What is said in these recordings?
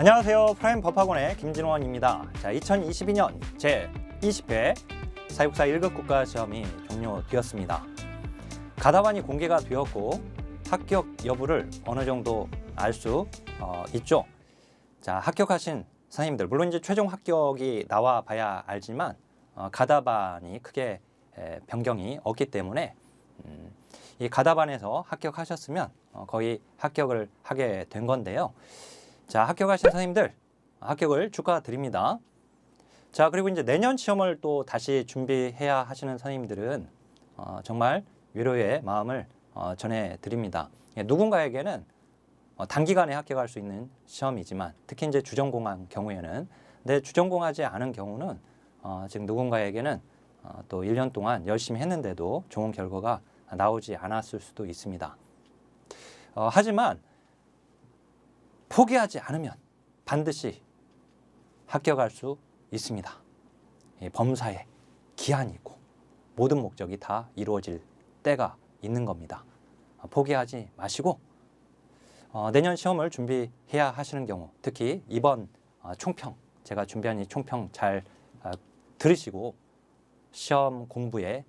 안녕하세요. 프라임 법학원의 김진원입니다. 자, 2022년 제20회 사육사 1급 국가시험이 종료되었습니다. 가답안이 공개가 되었고 합격 여부를 어느 정도 알 수 있죠. 자, 합격하신 선생님들, 물론 이제 최종 합격이 나와 봐야 알지만 가답안이 크게 변경이 없기 때문에 이 가답안에서 합격하셨으면 거의 합격을 하게 된 건데요. 자, 합격하신 선생님들 합격을 축하드립니다. 자, 그리고 이제 내년 시험을 또 다시 준비해야 하시는 선생님들은 정말 위로의 마음을 전해드립니다. 누군가에게는 단기간에 합격할 수 있는 시험이지만 특히 이제 주전공한 경우에는, 근데 주전공하지 않은 경우는 지금 누군가에게는 또 1년 동안 열심히 했는데도 좋은 결과가 나오지 않았을 수도 있습니다. 하지만 포기하지 않으면 반드시 합격할 수 있습니다. 범사에 기한이 있고 모든 목적이 다 이루어질 때가 있는 겁니다. 포기하지 마시고 내년 시험을 준비해야 하시는 경우, 특히 이번 총평, 제가 준비한 이 총평 잘 들으시고 시험 공부의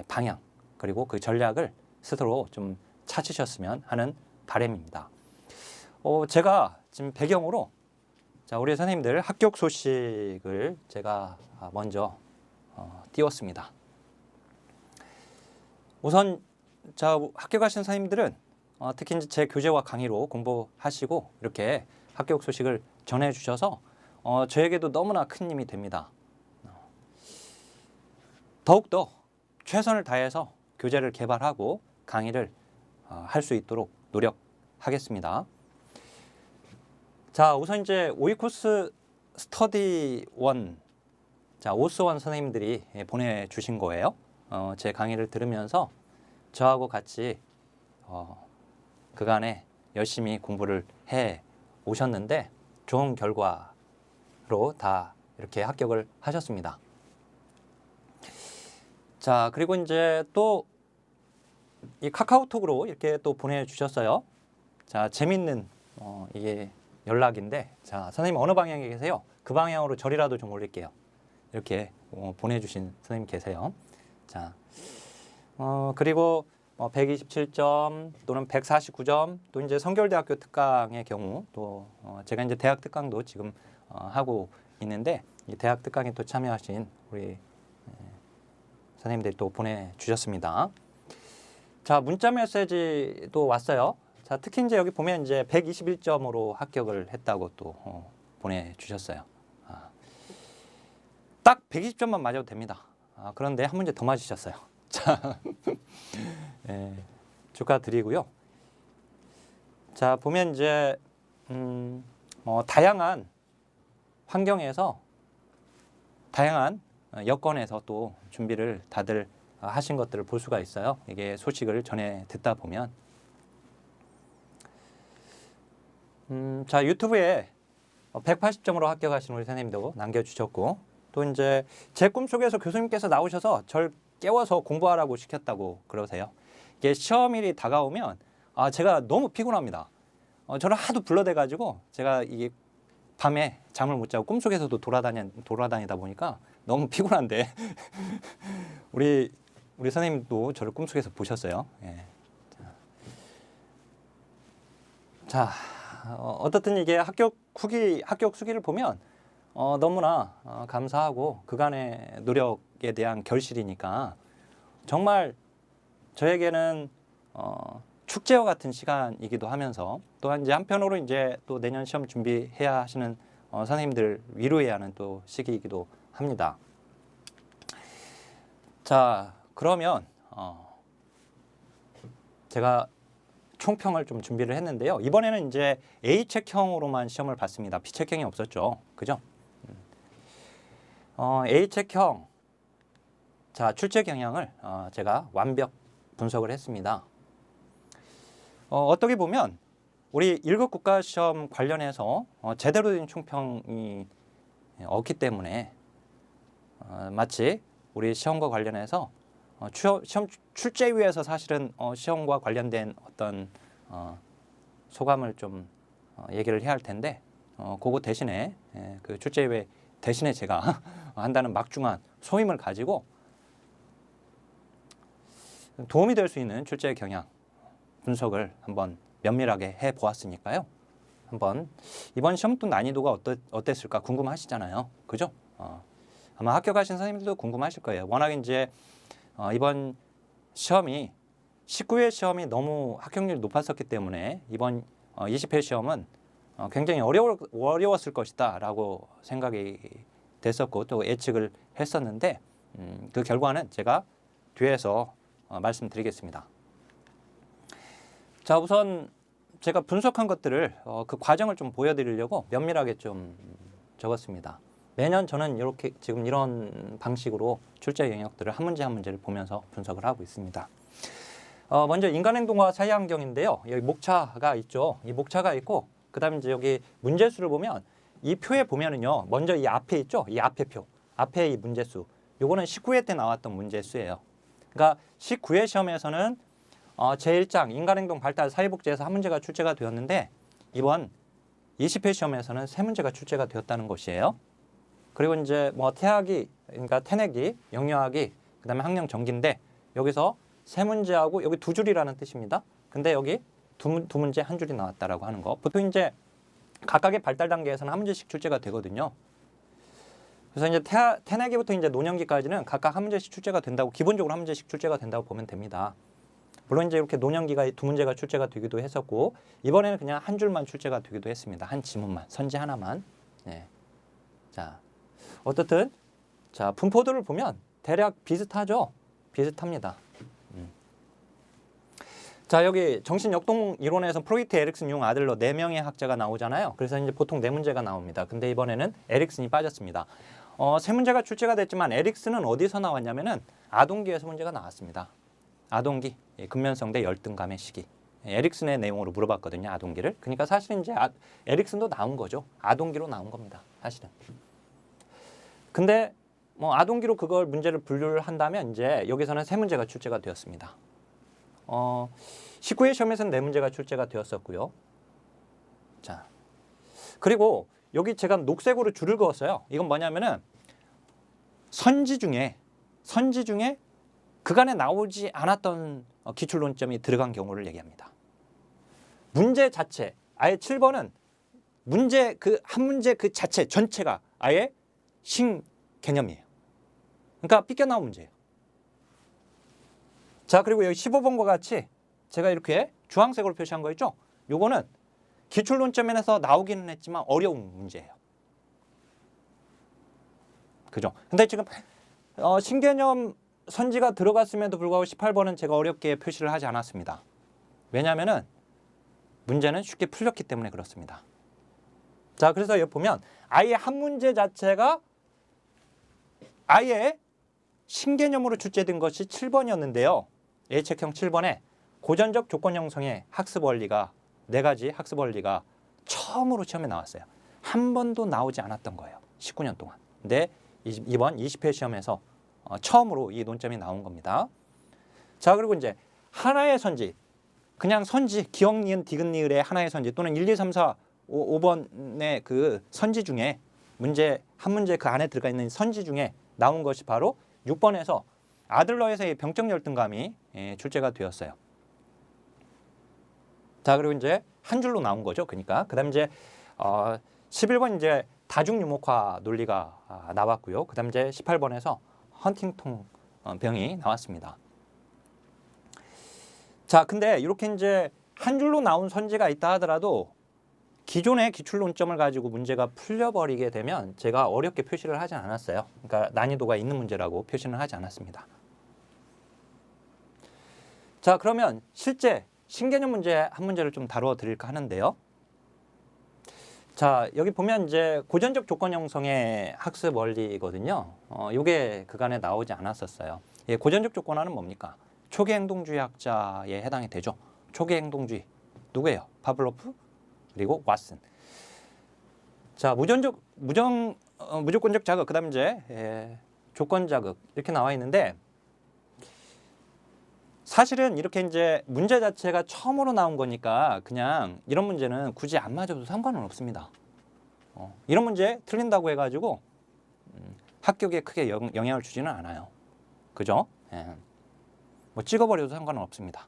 방향 그리고 그 전략을 스스로 좀 찾으셨으면 하는 바람입니다. 제가 지금 배경으로 우리 선생님들 합격 소식을 제가 먼저 띄웠습니다. 우선 합격하신 선생님들은 특히 이제 제 교재와 강의로 공부하시고 이렇게 합격 소식을 전해주셔서 저에게도 너무나 큰 힘이 됩니다. 더욱더 최선을 다해서 교재를 개발하고 강의를 할 수 있도록 노력하겠습니다. 자, 우선 이제 오이코스 스터디 1, 오스원 선생님들이 보내주신 거예요. 제 강의를 들으면서 저하고 같이 그간에 열심히 공부를 해 오셨는데 좋은 결과로 다 이렇게 합격을 하셨습니다. 자, 그리고 이제 또 이 카카오톡으로 이렇게 또 보내주셨어요. 자, 재밌는 이게 연락인데, 자, 선생님 어느 방향에 계세요? 그 방향으로 절이라도 좀 올릴게요. 이렇게 보내주신 선생님 계세요. 자, 그리고 127점 또는 149점, 또 이제 성결대학교 특강의 경우, 또 제가 이제 대학 특강도 지금 하고 있는데 이 대학 특강에 또 참여하신 우리 선생님들이 또 보내주셨습니다. 자, 문자 메시지도 왔어요. 자, 특히 이제 여기 보면 이제 121점으로 합격을 했다고 또 보내주셨어요. 딱 120점만 맞아도 됩니다. 그런데 한 문제 더 맞으셨어요. 자, 축하드리고요. 자, 보면 이제 다양한 환경에서 다양한 여건에서 또 준비를 다들 하신 것들을 볼 수가 있어요. 이게 소식을 전해 듣다 보면. 자, 유튜브에 180점으로 합격하신 우리 선생님도 남겨주셨고, 또 이제 제 꿈속에서 교수님께서 나오셔서 절 깨워서 공부하라고 시켰다고 그러세요. 이게 시험일이 다가오면 제가 너무 피곤합니다. 저를 하도 불러대가지고 제가 이게 밤에 잠을 못 자고 꿈속에서도 돌아다니다 보니까 너무 피곤한데 우리 선생님도 저를 꿈속에서 보셨어요. 예. 자, 어떻든 이게 합격 수기를 보면 너무나 감사하고 그간의 노력에 대한 결실이니까 정말 저에게는 축제와 같은 시간이기도 하면서, 또한 이제 한편으로 이제 또 내년 시험 준비해야 하시는 선생님들 위로해야 하는 또 시기이기도 합니다. 자, 그러면 제가 총평을 좀 준비를 했는데요. 이번에는 이제 A책형으로만 시험을 봤습니다. B책형이 없었죠. 그죠? A책형, 자, 출제 경향을 제가 완벽 분석을 했습니다. 어떻게 보면 우리 1급 국가시험 관련해서 제대로 된 총평이 없기 때문에 마치 우리 시험과 관련해서 시험 출제위에서 사실은 시험과 관련된 어떤 소감을 좀 얘기를 해야 할 텐데 그거 대신에 그 출제외 대신에 제가 한다는 막중한 소임을 가지고 도움이 될 수 있는 출제 경향 분석을 한번 면밀하게 해 보았으니까요. 한번 이번 시험 또 난이도가 어땠을까 궁금하시잖아요. 그죠? 아마 학교 가신 선생님들도 궁금하실 거예요. 워낙 이제 이번 시험이 19회 시험이 너무 합격률이 높았었기 때문에 이번 20회 시험은 굉장히 어려웠을 것이다 라고 생각이 됐었고 또 예측을 했었는데 그 결과는 제가 뒤에서 말씀드리겠습니다. 자, 우선 제가 분석한 것들을 그 과정을 좀 보여드리려고 면밀하게 좀 적었습니다. 매년 저는 이렇게 지금 이런 방식으로 출제 영역들을 한 문제 한 문제를 보면서 분석을 하고 있습니다. 먼저 인간행동과 사회환경인데요. 여기 목차가 있죠. 이 목차가 있고 그다음에 이제 여기 문제수를 보면 이 표에 보면은요. 먼저 이 앞에 있죠. 이 앞에 표. 앞에 이 문제수. 요거는 19회 때 나왔던 문제수예요. 그러니까 19회 시험에서는 제1장 인간행동 발달 사회복지에서 한 문제가 출제가 되었는데 이번 20회 시험에서는 세 문제가 출제가 되었다는 것이에요. 그리고 이제 뭐 태학이 그러니까 태내기, 영유아기, 그다음에 학령 전기인데 여기서 세 문제하고 여기 두 줄이라는 뜻입니다. 근데 여기 두 문제 한 줄이 나왔다라고 하는 거. 보통 이제 각각의 발달 단계에서는 한 문제씩 출제가 되거든요. 그래서 이제 태내기부터 이제 노년기까지는 각각 한 문제씩 출제가 된다고 기본적으로 한 문제씩 출제가 된다고 보면 됩니다. 물론 이제 이렇게 노년기가 두 문제가 출제가 되기도 했었고 이번에는 그냥 한 줄만 출제가 되기도 했습니다. 한 지문만 선지 하나만. 네. 자, 어떻든 자 분포들을 보면 대략 비슷하죠. 비슷합니다. 자, 여기 정신역동 이론에서 프로이트, 에릭슨, 융, 아들러 4명의 학자가 나오잖아요. 그래서 이제 보통 4문제가 나옵니다. 근데 이번에는 에릭슨이 빠졌습니다. 세 문제가 출제가 됐지만 에릭슨은 어디서 나왔냐면은 아동기에서 문제가 나왔습니다. 아동기, 근면성 대 열등감의 시기. 에릭슨의 내용으로 물어봤거든요. 아동기를. 그러니까 사실은 이제 에릭슨도 나온 거죠. 아동기로 나온 겁니다. 사실은. 근데 뭐 아동기로 그걸 문제를 분류를 한다면 이제 여기서는 세 문제가 출제가 되었습니다. 19회 시험에서는 4문제가 출제가 되었었고요. 자, 그리고 여기 제가 녹색으로 줄을 그었어요. 이건 뭐냐면은 선지 중에 그간에 나오지 않았던 기출론점이 들어간 경우를 얘기합니다. 문제 자체, 아예 7번은 문제 그 한 문제 그 자체 전체가 아예 신개념이에요. 그러니까 삐껴나온 문제예요. 자, 그리고 여기 15번과 같이 제가 이렇게 주황색으로 표시한 거 있죠? 요거는 기출론점에서 나오기는 했지만 어려운 문제예요. 그죠? 근데 지금 신개념 선지가 들어갔음에도 불구하고 18번은 제가 어렵게 표시를 하지 않았습니다. 왜냐하면은 문제는 쉽게 풀렸기 때문에 그렇습니다. 자, 그래서 여기 보면 아예 한 문제 자체가 아예 신개념으로 출제된 것이 7번이었는데요. 예측형 7번에 고전적 조건 형성의 학습 원리가 4가지 학습 원리가 처음으로 시험에 나왔어요. 한 번도 나오지 않았던 거예요. 19년 동안. 근데 이번 20회 시험에서 처음으로 이 논점이 나온 겁니다. 자, 그리고 이제 하나의 선지, 그냥 선지, 기억, 니은, 디귿, 니을의 하나의 선지 또는 1, 2, 3, 4, 5번의 그 선지 중에 한 문제 그 안에 들어가 있는 선지 중에 나온 것이 바로 6번에서 아들러에서의 병적 열등감이 출제가 되었어요. 자, 그리고 이제 한 줄로 나온 거죠. 그러니까 그다음 이제 11번 이제 다중 유목화 논리가 나왔고요. 그다음 이제 18번에서 헌팅턴 병이 나왔습니다. 자, 근데 이렇게 이제 한 줄로 나온 선지가 있다 하더라도 기존의 기출론점을 가지고 문제가 풀려버리게 되면 제가 어렵게 표시를 하지 않았어요. 그러니까 난이도가 있는 문제라고 표시는 하지 않았습니다. 자, 그러면 실제 신개념 문제 한 문제를 좀 다루어 드릴까 하는데요. 자, 여기 보면 이제 고전적 조건 형성의 학습 원리거든요. 이게 그간에 나오지 않았었어요. 고전적 조건화는 뭡니까? 초기 행동주의 학자에 해당이 되죠. 초기 행동주의 누구예요? 파블로프 그리고 왓슨. 자, 무조건적 자극 그다음 이제 조건 자극 이렇게 나와 있는데 사실은 이렇게 이제 문제 자체가 처음으로 나온 거니까 그냥 이런 문제는 굳이 안 맞아도 상관은 없습니다. 이런 문제 틀린다고 해가지고 합격에 크게 영향을 주지는 않아요. 그죠? 예. 뭐 찍어버려도 상관은 없습니다.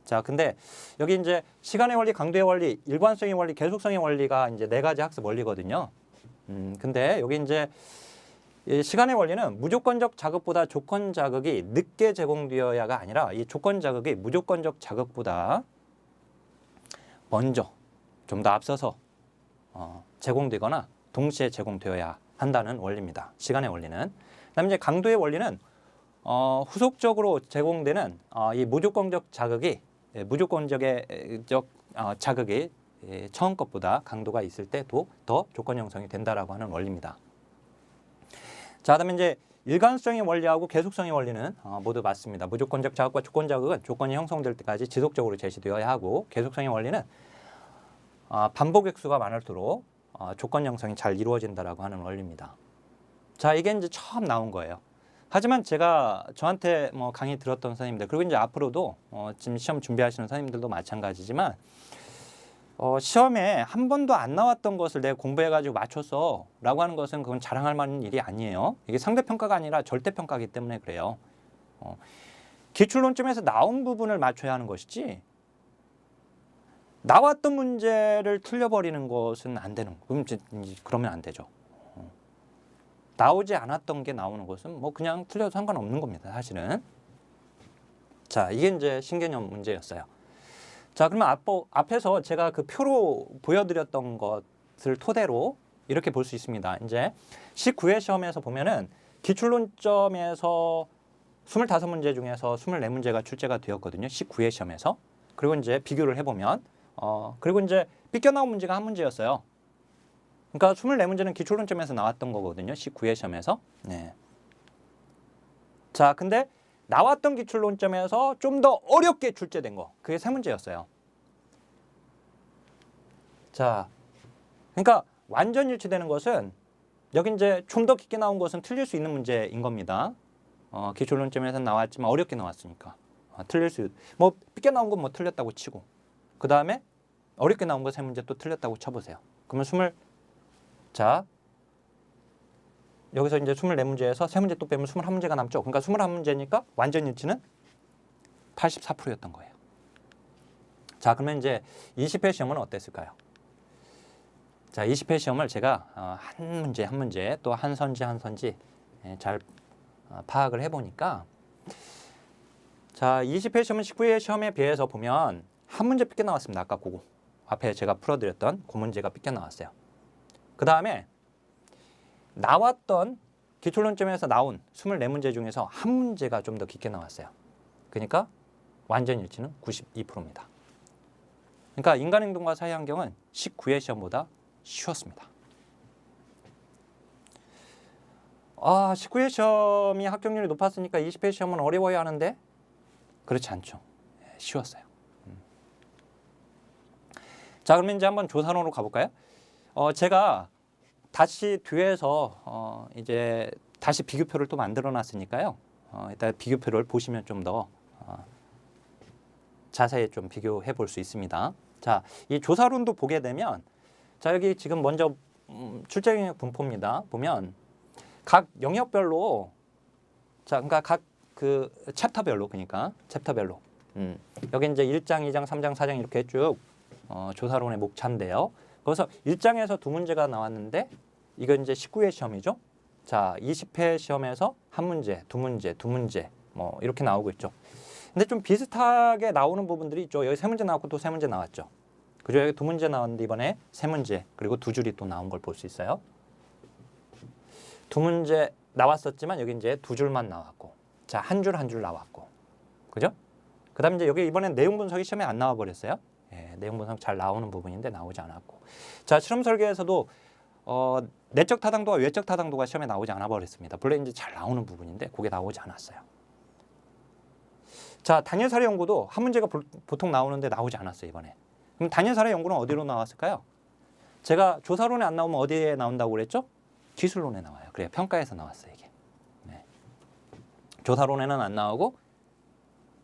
자, 근데 여기 이제 시간의 원리, 강도의 원리, 일관성의 원리, 계속성의 원리가 이제 4가지 학습 원리거든요. 근데 여기 이제 이 시간의 원리는 무조건적 자극보다 조건 자극이 늦게 제공되어야가 아니라 이 조건 자극이 무조건적 자극보다 먼저 좀 더 앞서서 제공되거나 동시에 제공되어야 한다는 원리입니다. 시간의 원리는. 그다음에 이제 강도의 원리는 후속적으로 제공되는 이 무조건적 자극이 자극이 처음 것보다 강도가 있을 때도 더 조건 형성이 된다라고 하는 원리입니다. 자, 그다음에 이제 일관성의 원리하고 계속성의 원리는 모두 맞습니다. 무조건적 자극과 조건 자극은 조건이 형성될 때까지 지속적으로 제시되어야 하고, 계속성의 원리는 반복 획수가 많을수록 조건 형성이 잘 이루어진다라고 하는 원리입니다. 자, 이게 이제 처음 나온 거예요. 하지만 제가 저한테 뭐 강의 들었던 선생님들, 그리고 이제 앞으로도 지금 시험 준비하시는 선생님들도 마찬가지지만 시험에 한 번도 안 나왔던 것을 내가 공부해가지고 맞췄어 라고 하는 것은 그건 자랑할 만한 일이 아니에요. 이게 상대평가가 아니라 절대평가이기 때문에 그래요. 기출론점에서 나온 부분을 맞춰야 하는 것이지 나왔던 문제를 틀려버리는 것은 안 되는 거예요. 그러면 안 되죠. 나오지 않았던 게 나오는 것은 뭐 그냥 틀려도 상관없는 겁니다. 사실은. 자, 이게 이제 신개념 문제였어요. 자, 그러면 앞에서 제가 그 표로 보여드렸던 것을 토대로 이렇게 볼 수 있습니다. 이제 19회 시험에서 보면은 기출론점에서 25문제 중에서 24문제가 출제가 되었거든요. 19회 시험에서. 그리고 이제 비교를 해보면 그리고 이제 삐껴나온 문제가 한 문제였어요. 그러니까 24문제는 기출론점에서 나왔던 거거든요. 19회 시험에서. 네. 자, 근데 나왔던 기출론점에서 좀 더 어렵게 출제된 거. 그게 3문제였어요. 자, 그러니까 완전 일치되는 것은 여기 이제 좀 더 깊게 나온 것은 틀릴 수 있는 문제인 겁니다. 기출론점에서 나왔지만 어렵게 나왔으니까. 뭐 삐껴 나온 건 뭐 틀렸다고 치고. 그 다음에 어렵게 나온 거 3문제 또 틀렸다고 쳐보세요. 그러면 자, 여기서 이제 24문제에서 3문제 또 빼면 21문제가 남죠. 그러니까 21문제니까 완전 일치는 84%였던 거예요. 자, 그러면 이제 20회 시험은 어땠을까요? 자, 20회 시험을 제가 한 문제 또 한 선지 잘 파악을 해보니까, 자, 20회 시험은 19회 시험에 비해서 보면 한 문제 삐껴 나왔습니다. 아까 그거 앞에 제가 풀어드렸던 그 문제가 삐껴 나왔어요. 그 다음에 나왔던 기출론점에서 나온 24문제 중에서 한 문제가 좀 더 깊게 나왔어요. 그러니까 완전 일치는 92%입니다. 그러니까 인간행동과 사회환경은 19회 시험보다 쉬웠습니다. 19회 시험이 합격률이 높았으니까 20회 시험은 어려워야 하는데 그렇지 않죠. 쉬웠어요. 자, 그러면 이제 한번 조사론으로 가볼까요? 제가 다시 뒤에서 이제 다시 비교표를 또 만들어 놨으니까요. 일단 비교표를 보시면 좀 더 자세히 좀 비교해 볼 수 있습니다. 자, 이 조사론도 보게 되면, 자, 여기 지금 먼저 출제 영역 분포입니다. 보면 각 영역별로, 자, 그러니까 각 그 챕터별로, 여기 이제 1장, 2장, 3장, 4장 이렇게 쭉 조사론의 목차인데요. 그래서 1장에서 2문제가 나왔는데 이건 이제 19회 시험이죠. 자, 20회 시험에서 한 문제, 두 문제 뭐 이렇게 나오고 있죠. 근데 좀 비슷하게 나오는 부분들이 있죠. 여기 3문제 나왔고 또 3문제 나왔죠. 그죠? 여기 2문제 나왔는데 이번에 3문제 그리고 2줄이 또 나온 걸 볼 수 있어요. 2문제 나왔었지만 여기 이제 2줄만 나왔고, 자, 한 줄 한 줄 나왔고, 그죠? 그다음에 이제 여기 이번엔 내용 분석이 시험에 안 나와 버렸어요. 예, 내용 분석 잘 나오는 부분인데 나오지 않았고, 자, 실험 설계에서도 내적 타당도와 외적 타당도가 시험에 나오지 않아 버렸습니다. 물론 이제 잘 나오는 부분인데 그게 나오지 않았어요. 자, 단일 사례 연구도 한 문제가 보통 나오는데 나오지 않았어요, 이번에. 그럼 단일 사례 연구는 어디로 나왔을까요? 제가 조사론에 안 나오면 어디에 나온다고 그랬죠? 기술론에 나와요. 그래요, 평가에서 나왔어요, 이게. 네. 조사론에는 안 나오고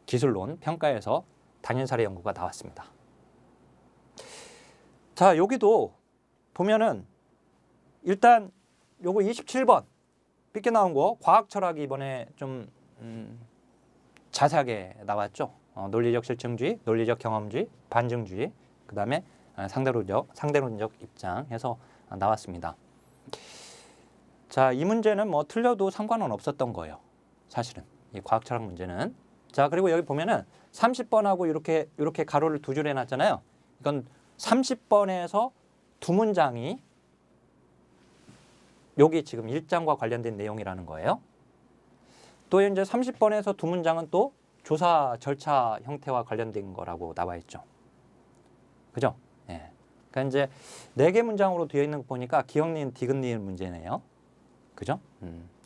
기술론, 평가에서 단일 사례 연구가 나왔습니다. 자, 여기도 보면은 일단 요거 27번 삐게 나온 거 과학 철학이 이번에 좀 자세하게 나왔죠. 논리적 실증주의, 논리적 경험주의, 반증주의, 그 다음에 상대론적 입장 해서 나왔습니다. 자, 이 문제는 뭐 틀려도 상관은 없었던 거예요. 사실은 이 과학 철학 문제는. 자, 그리고 여기 보면은 30번하고 이렇게 가로를 두 줄 해놨잖아요. 이건 30번에서 두 문장이 여기 지금 1장과 관련된 내용이라는 거예요. 또 이제 30번에서 두 문장은 또 조사 절차 형태와 관련된 거라고 나와 있죠. 그죠? 예. 그러니까 이제 4개 문장으로 되어 있는 거 보니까 기억니은 디귿니은 문제네요. 그죠?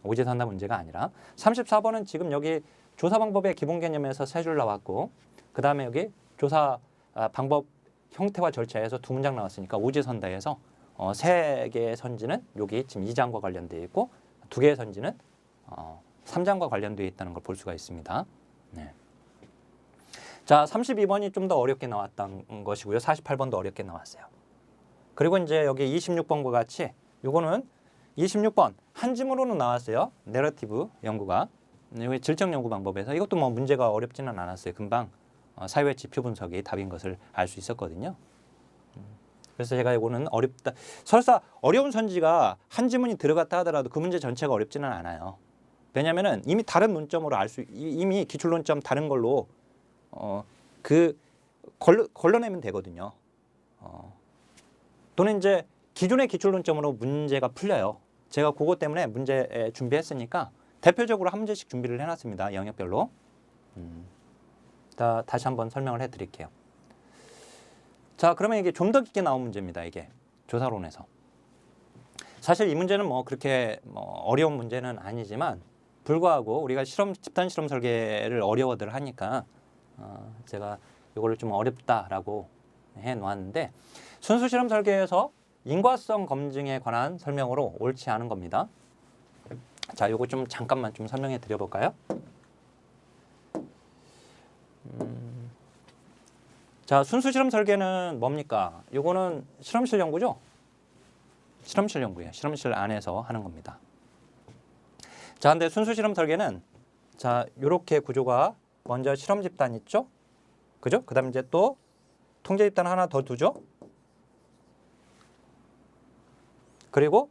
오지선다 문제가 아니라 34번은 지금 여기 조사 방법의 기본 개념에서 3줄 나왔고 그 다음에 여기 조사 방법 형태와 절차에서 두 문장 나왔으니까 오지선다에서 3개의 선지는 여기 지금 2장과 관련되어 있고 2개의 선지는 3장과 관련되어 있다는 걸 볼 수가 있습니다. 네. 자, 32번이 좀 더 어렵게 나왔던 것이고요. 48번도 어렵게 나왔어요. 그리고 이제 여기 26번과 같이 요거는 26번 한 지문으로는 나왔어요. 내러티브 연구가. 여기 질적 연구 방법에서 이것도 뭐 문제가 어렵지는 않았어요. 금방 사회 지표 분석이 답인 것을 알 수 있었거든요. 그래서 제가 이거는 어렵다. 설사 어려운 선지가 한 지문이 들어갔다 하더라도 그 문제 전체가 어렵지는 않아요. 왜냐면은 이미 다른 논점으로 이미 기출 논점 다른 걸로 걸러내면 되거든요. 또는 이제 기존의 기출 논점으로 문제가 풀려요. 제가 그것 때문에 문제 준비했으니까 대표적으로 한 문제씩 준비를 해놨습니다. 영역별로. 다시 한번 설명을 해드릴게요. 자, 그러면 이게 좀 더 깊게 나온 문제입니다. 이게 조사론에서. 사실 이 문제는 뭐 그렇게 어려운 문제는 아니지만 불구하고 우리가 집단 실험 설계를 어려워들 하니까 제가 이거를 좀 어렵다라고 해놓았는데 순수 실험 설계에서 인과성 검증에 관한 설명으로 옳지 않은 겁니다. 자, 요거 좀 잠깐만 좀 설명해 드려볼까요? 자, 순수 실험 설계는 뭡니까? 요거는 실험실 연구죠? 실험실 연구예요. 실험실 안에서 하는 겁니다. 자, 근데 순수 실험 설계는 자, 요렇게 구조가 먼저 실험 집단 있죠? 그죠? 그다음에 이제 또 통제 집단 하나 더 두죠? 그리고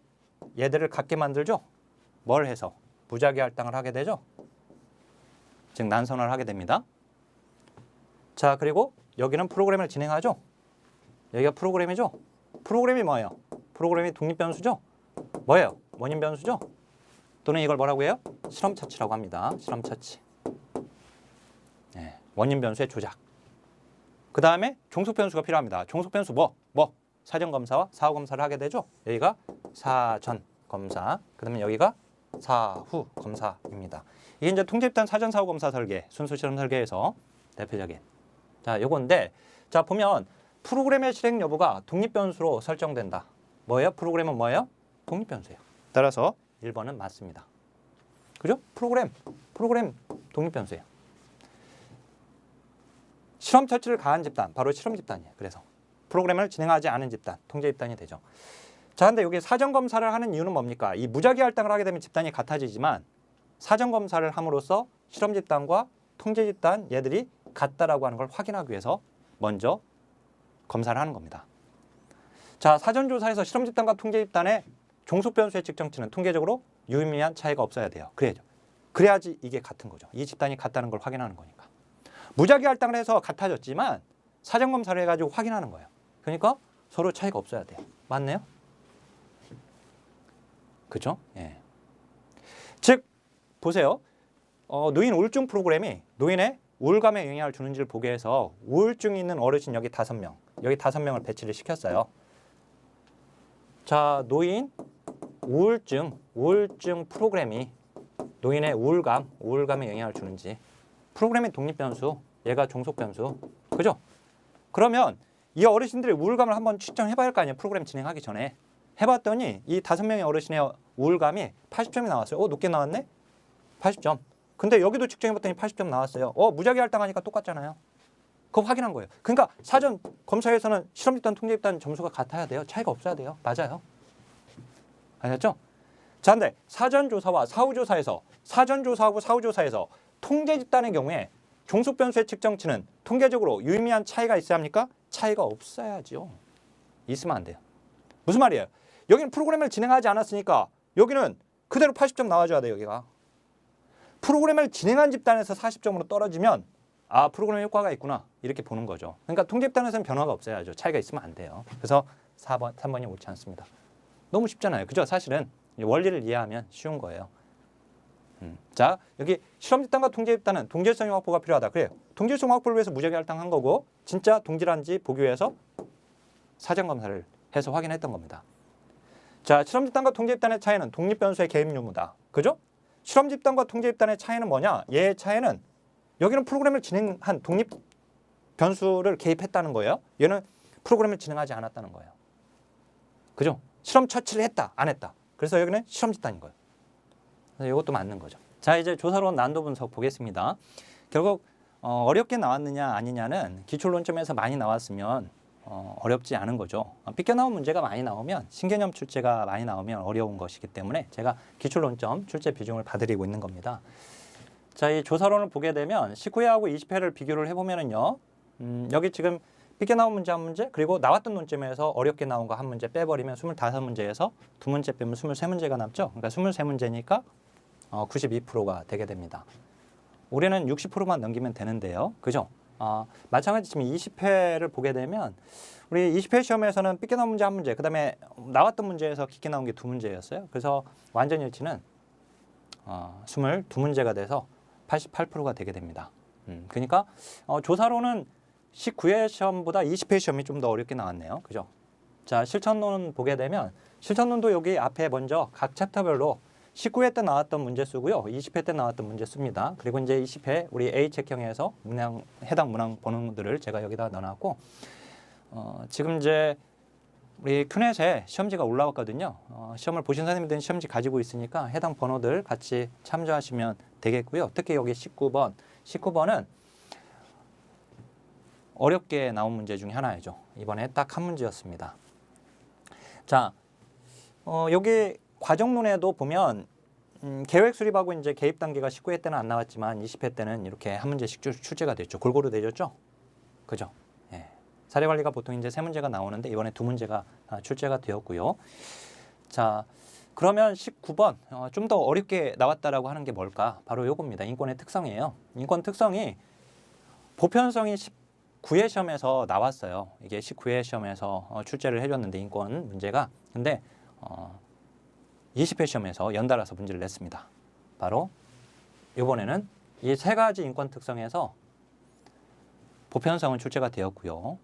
얘들을 같게 만들죠? 뭘 해서? 무작위 할당을 하게 되죠? 즉 난선을 하게 됩니다. 자, 그리고 여기는 프로그램을 진행하죠? 여기가 프로그램이죠? 프로그램이 뭐예요? 프로그램이 독립변수죠? 뭐예요? 원인변수죠? 또는 이걸 뭐라고 해요? 실험처치라고 합니다. 실험처치. 네, 원인변수의 조작. 그 다음에 종속변수가 필요합니다. 종속변수 뭐? 사전검사와 사후검사를 하게 되죠? 여기가 사전검사, 그 다음에 여기가 사후검사입니다. 이게 이제 통제집단 사전 사후검사 설계, 순수 실험 설계에서 대표적인 자, 요건데 자, 보면 프로그램의 실행 여부가 독립변수로 설정된다. 뭐예요? 프로그램은 뭐예요? 독립변수예요. 따라서 1번은 맞습니다. 그죠? 프로그램 독립변수예요. 실험 처치를 가한 집단, 바로 실험 집단이에요. 그래서 프로그램을 진행하지 않은 집단, 통제 집단이 되죠. 자, 근데 여기 사전 검사를 하는 이유는 뭡니까? 이 무작위 할당을 하게 되면 집단이 같아지지만 사전 검사를 함으로써 실험 집단과 통제 집단 얘들이 같다라고 하는 걸 확인하기 위해서 먼저 검사를 하는 겁니다. 자, 사전 조사에서 실험 집단과 통제 집단의 종속 변수의 측정치는 통계적으로 유의미한 차이가 없어야 돼요. 그래야지 이게 같은 거죠. 이 집단이 같다는 걸 확인하는 거니까. 무작위 할당을 해서 같아졌지만 사전 검사를 해가지고 확인하는 거예요. 그러니까 서로 차이가 없어야 돼요. 맞네요? 그죠? 예. 즉 보세요. 노인 우울증 프로그램이 노인의 우울감에 영향을 주는지를 보기 위해서 우울증이 있는 어르신 여기 5명, 여기 5명을 배치를 시켰어요. 자, 노인 우울증 프로그램이 노인의 우울감에 영향을 주는지 프로그램의 독립변수, 얘가 종속변수, 그죠? 그러면 이 어르신들의 우울감을 한번 측정해봐야 할 거 아니에요. 프로그램 진행하기 전에. 해봤더니 이 5명의 어르신의 우울감이 80점이 나왔어요. 높게 나왔네? 80점. 근데 여기도 측정해봤더니 80점 나왔어요. 무작위 할당하니까 똑같잖아요. 그거 확인한 거예요. 그러니까 사전 검사에서는 실험 집단, 통제 집단 점수가 같아야 돼요. 차이가 없어야 돼요. 맞아요. 아셨죠? 자, 근데 사전조사와 사후조사에서 사전조사하고 사후조사에서 통제 집단의 경우에 종속 변수의 측정치는 통계적으로 유의미한 차이가 있어야 합니까? 차이가 없어야죠. 있으면 안 돼요. 무슨 말이에요? 여기는 프로그램을 진행하지 않았으니까 여기는 그대로 80점 나와줘야 돼요. 여기가. 프로그램을 진행한 집단에서 40점으로 떨어지면 아, 프로그램 효과가 있구나. 이렇게 보는 거죠. 그러니까 통계 집단에서는 변화가 없어야죠. 차이가 있으면 안 돼요. 그래서 3번이 옳지 않습니다. 너무 쉽잖아요. 그죠? 사실은 원리를 이해하면 쉬운 거예요. 자, 여기 실험 집단과 통제 집단은 동질성 확보가 필요하다. 그래요. 동질성 확보를 위해서 무작위 할당한 거고 진짜 동질한지 보기 위해서 사전 검사를 해서 확인했던 겁니다. 자, 실험 집단과 통제 집단의 차이는 독립 변수의 개입 유무다. 그죠? 실험 집단과 통제 집단의 차이는 뭐냐? 얘의 차이는 여기는 프로그램을 진행한 독립 변수를 개입했다는 거예요. 얘는 프로그램을 진행하지 않았다는 거예요. 그죠? 실험 처치를 했다, 안 했다. 그래서 여기는 실험 집단인 거예요. 그래서 이것도 맞는 거죠. 자, 이제 조사론 난도 분석 보겠습니다. 결국 어렵게 나왔느냐 아니냐는 기출론점에서 많이 나왔으면 어렵지 않은 거죠. 삐껴나온 문제가 많이 나오면 신개념 출제가 많이 나오면 어려운 것이기 때문에 제가 기출론점 출제 비중을 봐드리고 있는 겁니다. 자, 이 조사론을 보게 되면 19회하고 20회를 비교를 해보면은요. 여기 지금 삐껴나온 문제 한 문제 그리고 나왔던 논점에서 어렵게 나온 거 한 문제 빼버리면 25문제에서 두 문제 빼면 23문제가 남죠. 그러니까 23문제니까 92%가 되게 됩니다. 올해는 60%만 넘기면 되는데요. 그죠? 마찬가지 지금 20회를 보게 되면 우리 20회 시험에서는 삐껴나온 문제 한 문제, 그 다음에 나왔던 문제에서 깊게 나온 게 두 문제였어요. 그래서 완전 일치는 22문제가 돼서 88%가 되게 됩니다. 그러니까 조사로는 19회 시험보다 20회 시험이 좀 더 어렵게 나왔네요. 그죠? 자, 실천론 보게 되면 실천론도 여기 앞에 먼저 각 챕터별로 19회 때 나왔던 문제 수고요. 20회 때 나왔던 문제 수입니다. 그리고 이제 20회 우리 A 책형에서 해당 문항 번호들을 제가 여기다 넣어놨고 지금 이제 우리 큐넷에 시험지가 올라왔거든요. 시험을 보신 선생님들은 시험지 가지고 있으니까 해당 번호들 같이 참조하시면 되겠고요. 특히 여기 19번은 어렵게 나온 문제 중에 하나이죠. 이번에 딱 한 문제였습니다. 자, 여기 과정론에도 보면 계획 수립하고 이제 개입 단계가 19회 때는 안 나왔지만 20회 때는 이렇게 한 문제씩 출제가 됐죠. 골고루 내줬죠. 그죠? 예. 사례 관리가 보통 이제 3문제가 나오는데 이번에 2문제가 출제가 되었고요. 자, 그러면 19번 좀 더 어렵게 나왔다라고 하는 게 뭘까? 바로 요겁니다. 인권의 특성이에요. 인권 특성이 보편성이 19회 시험에서 나왔어요. 이게 19회 시험에서 출제를 해줬는데 인권 문제가 근데 20회 시험에서 연달아서 문제를 냈습니다. 바로 이번에는 이 세 가지 인권 특성에서 보편성은 출제가 되었고요.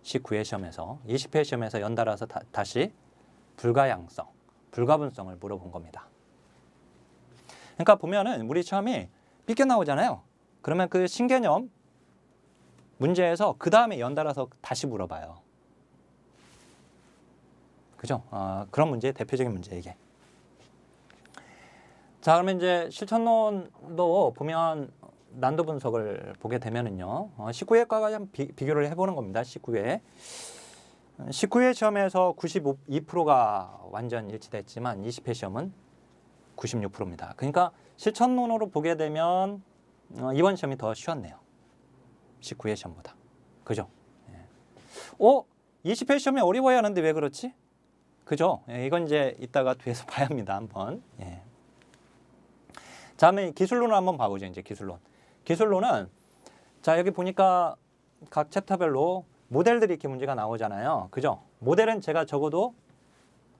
19회 시험에서 20회 시험에서 연달아서 다시 불가양성, 불가분성을 물어본 겁니다. 그러니까 보면은 우리 시험이 삐껴 나오잖아요. 그러면 그 신개념 문제에서 그 다음에 연달아서 다시 물어봐요. 그죠? 그런 문제의 대표적인 문제 이게. 자, 그러면 이제 실천론도 보면 난도 분석을 보게 되면은요. 19회과가 좀 비교를 해보는 겁니다. 19회. 19회 시험에서 92%가 완전 일치됐지만 20회 시험은 96%입니다. 그러니까 실천론으로 보게 되면 이번 시험이 더 쉬웠네요. 19회 시험보다. 그죠? 예. 20회 시험이 어려워야 하는데 왜 그렇지? 그죠? 예, 이건 이제 이따가 뒤에서 봐야 합니다. 한번. 예. 다음에 기술론을 한번 봐보죠. 이제 기술론. 기술론은 자, 여기 보니까 각 챕터별로 모델들이 이렇게 문제가 나오잖아요. 그죠? 모델은 제가 적어도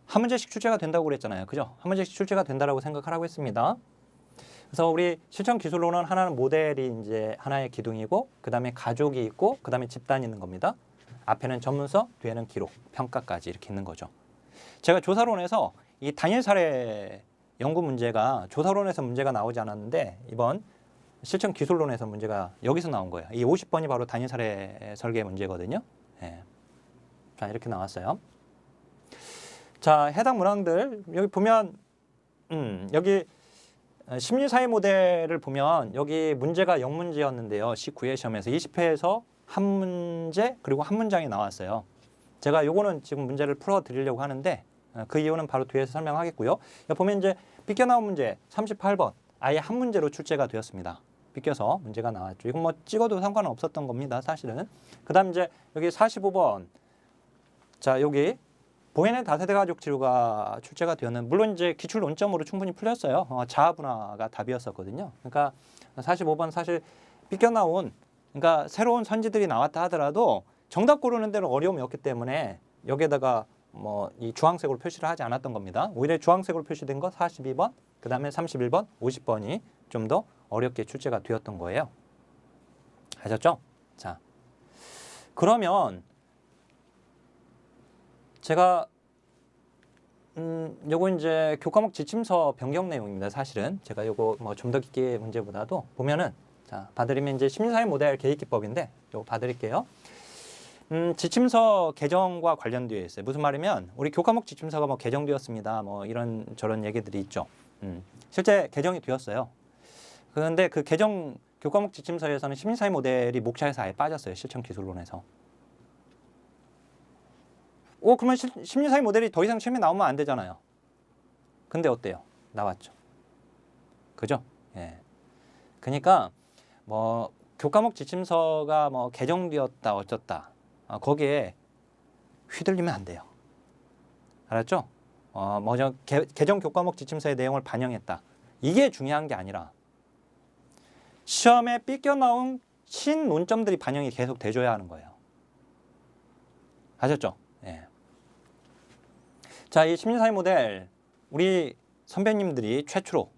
한 문제씩 출제가 된다고 그랬잖아요. 그죠? 한 문제씩 출제가 된다라고 생각하라고 했습니다. 그래서 우리 실천 기술론은 하나는 모델이 이제 하나의 기둥이고 그다음에 가족이 있고 그다음에 집단이 있는 겁니다. 앞에는 전문서, 뒤에는 기록, 평가까지 이렇게 있는 거죠. 제가 조사론에서 이 단일 사례 연구 문제가 조사론에서 문제가 나오지 않았는데 이번 실천 기술론에서 문제가 여기서 나온 거예요. 이 50번이 바로 단일 사례 설계 문제거든요. 예. 자, 이렇게 나왔어요. 자, 해당 문항들 여기 보면 여기 심리사회 모델을 보면 여기 문제가 0문제였는데요. 19회 시험에서 20회에서 한 문제 그리고 한 문장이 나왔어요. 제가 요거는 지금 문제를 풀어 드리려고 하는데 그 이유는 바로 뒤에서 설명하겠고요. 여기 보면 이제 삐껴 나온 문제 38번 아예 한 문제로 출제가 되었습니다. 삐껴서 문제가 나왔죠. 이건 뭐 찍어도 상관은 없었던 겁니다. 사실은. 그다음 이제 여기 45번. 자, 여기 보헤네 다세대 가족 치료가 출제가 되었는 물론 이제 기출 논점으로 충분히 풀렸어요. 자아분화가 답이었었거든요. 그러니까 45번 사실 삐껴 나온 그러니까 새로운 선지들이 나왔다 하더라도 정답 고르는 데는 어려움이 없기 때문에 여기에다가 뭐 이 주황색으로 표시를 하지 않았던 겁니다. 오히려 주황색으로 표시된 거 42번, 그다음에 31번, 50번이 좀 더 어렵게 출제가 되었던 거예요. 아셨죠? 자, 그러면 제가 요거 이제 교과목 지침서 변경 내용입니다. 사실은 제가 요거 뭐 좀 더 깊게 문제보다도 보면은 자, 봐드리면 이제 심리사회 모델 계획기법인데 요거 봐드릴게요. 지침서 개정과 관련되어 있어요. 무슨 말이면 우리 교과목 지침서가 뭐 개정되었습니다. 뭐 이런 저런 얘기들이 있죠. 실제 개정이 되었어요. 그런데 그 개정 교과목 지침서에서는 심리사회 모델이 목차에서 아예 빠졌어요. 실천 기술론에서. 그러면 심리사회 모델이 더 이상 시험에 나오면 안 되잖아요. 근데 어때요? 나왔죠. 그죠? 예. 그러니까 뭐 교과목 지침서가 뭐 개정되었다 어쩌다 거기에 휘둘리면 안 돼요. 알았죠? 뭐죠? 개정 교과목 지침서의 내용을 반영했다. 이게 중요한 게 아니라 시험에 삐껴 나온 신논점들이 반영이 계속 돼줘야 하는 거예요. 아셨죠? 예. 자, 이 심리사회 모델 우리 선배님들이 최초로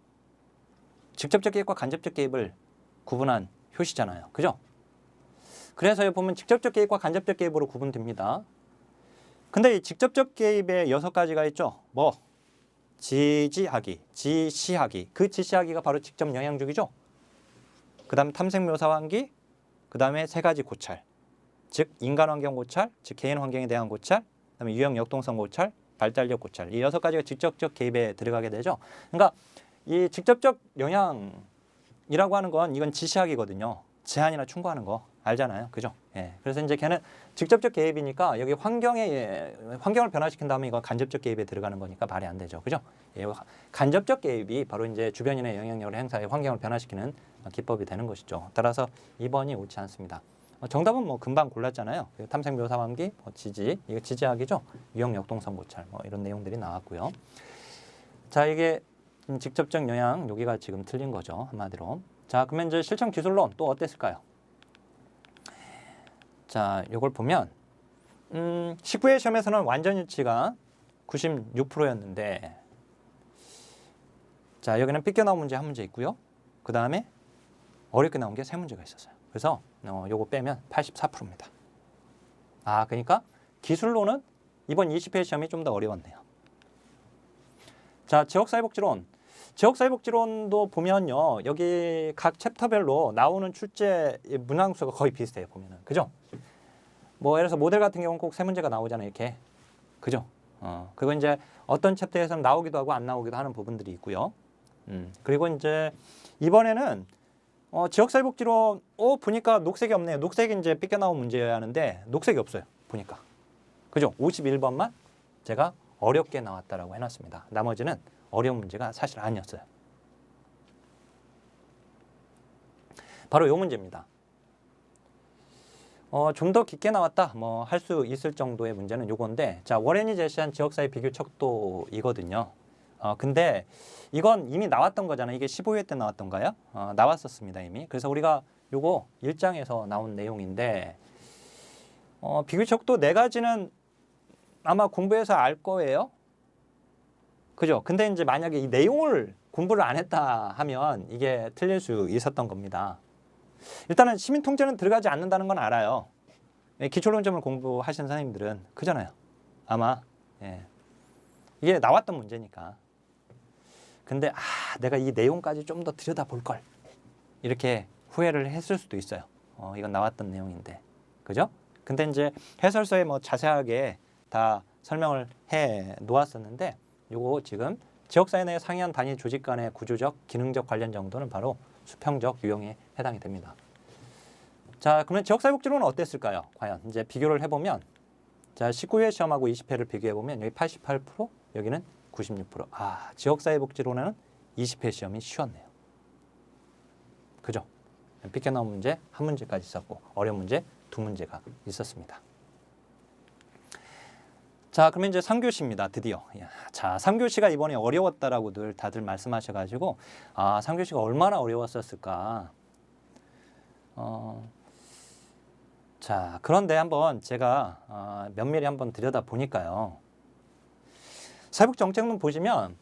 직접적 개입과 간접적 개입을 구분한 효시잖아요. 그죠? 그래서 여기 보면 직접적 개입과 간접적 개입으로 구분됩니다. 근데 이 직접적 개입에 6가지가 있죠. 뭐? 지지하기, 지시하기. 그 지시하기가 바로 직접 영향 주기죠. 그 다음 탐색 묘사 환기, 그 다음에 3가지 고찰. 즉 인간 환경 고찰, 즉 개인 환경에 대한 고찰, 그 다음에 유형 역동성 고찰, 발달력 고찰. 이 6가지가 직접적 개입에 들어가게 되죠. 그러니까 이 직접적 영향이라고 하는 건 이건 지시하기거든요. 제한이나 충고하는 거 알잖아요. 그죠? 예. 그래서 이제 걔는 직접적 개입이니까 여기 환경을 변화시킨 다음에 이거 간접적 개입에 들어가는 거니까 말이 안 되죠. 그죠? 예. 간접적 개입이 바로 이제 주변인의 영향력을 행사해 환경을 변화시키는 기법이 되는 것이죠. 따라서 2번이 옳지 않습니다. 정답은 뭐 금방 골랐잖아요. 탐색 묘사 환기, 지지, 이거 지지하기죠. 유형 역동성 고찰, 뭐 이런 내용들이 나왔고요. 자, 이게 직접적 영향 여기가 지금 틀린 거죠. 한마디로. 자, 그러면 이제 실천 기술론 또 어땠을까요? 자, 이걸 보면 19회 시험에서는 완전 일치가 96%였는데 자, 여기는 삐껴 나온 문제 한 문제 있고요. 그 다음에 어렵게 나온 게 3문제가 있었어요. 그래서 요거 빼면 84%입니다. 그러니까 기술론은 이번 20회 시험이 좀 더 어려웠네요. 자, 지역사회복지론. 지역사회복지론도 보면요. 여기 각 챕터별로 나오는 출제 문항수가 거의 비슷해요. 보면은. 그죠? 뭐 예를 들어서 모델 같은 경우는 꼭 3문제가 나오잖아요. 이렇게. 그죠? 그거 이제 어떤 챕터에서는 나오기도 하고 안 나오기도 하는 부분들이 있고요. 그리고 이제 이번에는 지역사회복지론 보니까 녹색이 없네요. 녹색이 이제 삐껴 나온 문제여야 하는데 녹색이 없어요. 보니까. 그죠? 51번만 제가 어렵게 나왔다라고 해놨습니다. 나머지는 어려운 문제가 사실 아니었어요. 바로 이 문제입니다. 좀 더 깊게 나왔다 뭐 할 수 있을 정도의 문제는 요건데 자, 워렌이 제시한 지역사회 비교 척도이거든요. 근데 이건 이미 나왔던 거잖아요. 이게 15회 때 나왔던가요? 나왔었습니다 이미. 그래서 우리가 요거 1장에서 나온 내용인데 비교 척도 4가지는 아마 공부해서 알 거예요. 그죠? 근데 이제 만약에 이 내용을 공부를 안 했다 하면 이게 틀릴 수 있었던 겁니다. 일단은 시민 통제는 들어가지 않는다는 건 알아요. 기초론점을 공부하신 선생님들은 그잖아요. 아마 이게 나왔던 문제니까. 근데 내가 이 내용까지 좀 더 들여다볼 걸 이렇게 후회를 했을 수도 있어요. 이건 나왔던 내용인데, 그죠? 근데 이제 해설서에 뭐 자세하게 다 설명을 해 놓았었는데, 요거 지금 지역사회 내 상이한 단위 조직 간의 구조적, 기능적 관련 정도는 바로 수평적 유형에 해당이 됩니다. 자, 그러면 지역사회복지론은 어땠을까요? 과연 이제 비교를 해보면, 자 19회 시험하고 20회를 비교해보면 여기 88%, 여기는 96%. 지역사회복지론에는 20회 시험이 쉬웠네요. 그죠? 삐껴 나온 문제 한 문제까지 있었고 어려운 문제 두 문제가 있었습니다. 자, 그러면 이제 3교시입니다. 드디어. 자, 3교시가 이번에 어려웠다라고들 다들 말씀하셔가지고 3교시가 얼마나 어려웠었을까. 자, 그런데 한번 제가 면밀히 한번 들여다보니까요. 사회복지정책론 보시면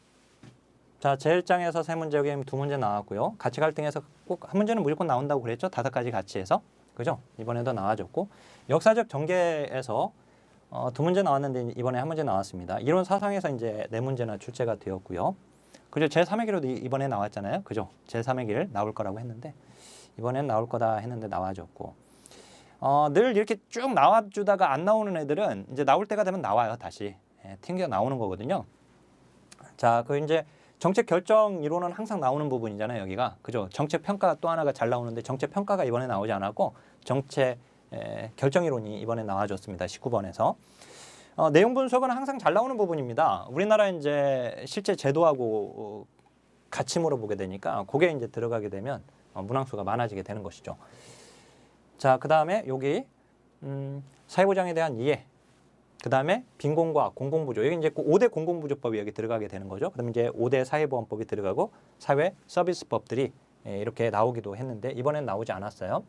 자, 제1장에서 세 문제, 여기 두 문제 나왔고요. 가치 갈등에서 꼭 한 문제는 무조건 나온다고 그랬죠. 5가지 가치에서. 그죠? 이번에도 나와줬고 역사적 전개에서 두 문제 나왔는데 이번에 한 문제 나왔습니다. 이론 사상에서 이제 네 문제나 출제가 되었고요. 그죠? 제3의 길도 이번에 나왔잖아요. 그죠? 제3의 길 나올 거라고 했는데 이번엔 나올 거다 했는데 나와줬고 늘 이렇게 쭉 나와주다가 안 나오는 애들은 이제 나올 때가 되면 나와요. 다시 튕겨 나오는 거거든요. 자, 그 이제 정책 결정 이론은 항상 나오는 부분이잖아요. 여기가 그죠? 정책 평가 또 하나가 잘 나오는데 정책 평가가 이번에 나오지 않았고 정책 결정 이론이 이번에 나와줬습니다. 19번에서 내용 분석은 항상 잘 나오는 부분입니다. 우리나라 이제 실제 제도하고 같이 물어보게 되니까 그게 이제 들어가게 되면 문항수가 많아지게 되는 것이죠. 자, 그 다음에 여기 사회보장에 대한 이해. 그 다음에 빈곤과 공공부조. 여기 이제 5대 공공부조법이 여기 들어가게 되는 거죠. 그다음에 이제 5대 사회보험법이 들어가고 사회 서비스법들이 이렇게 나오기도 했는데 이번엔 나오지 않았어요.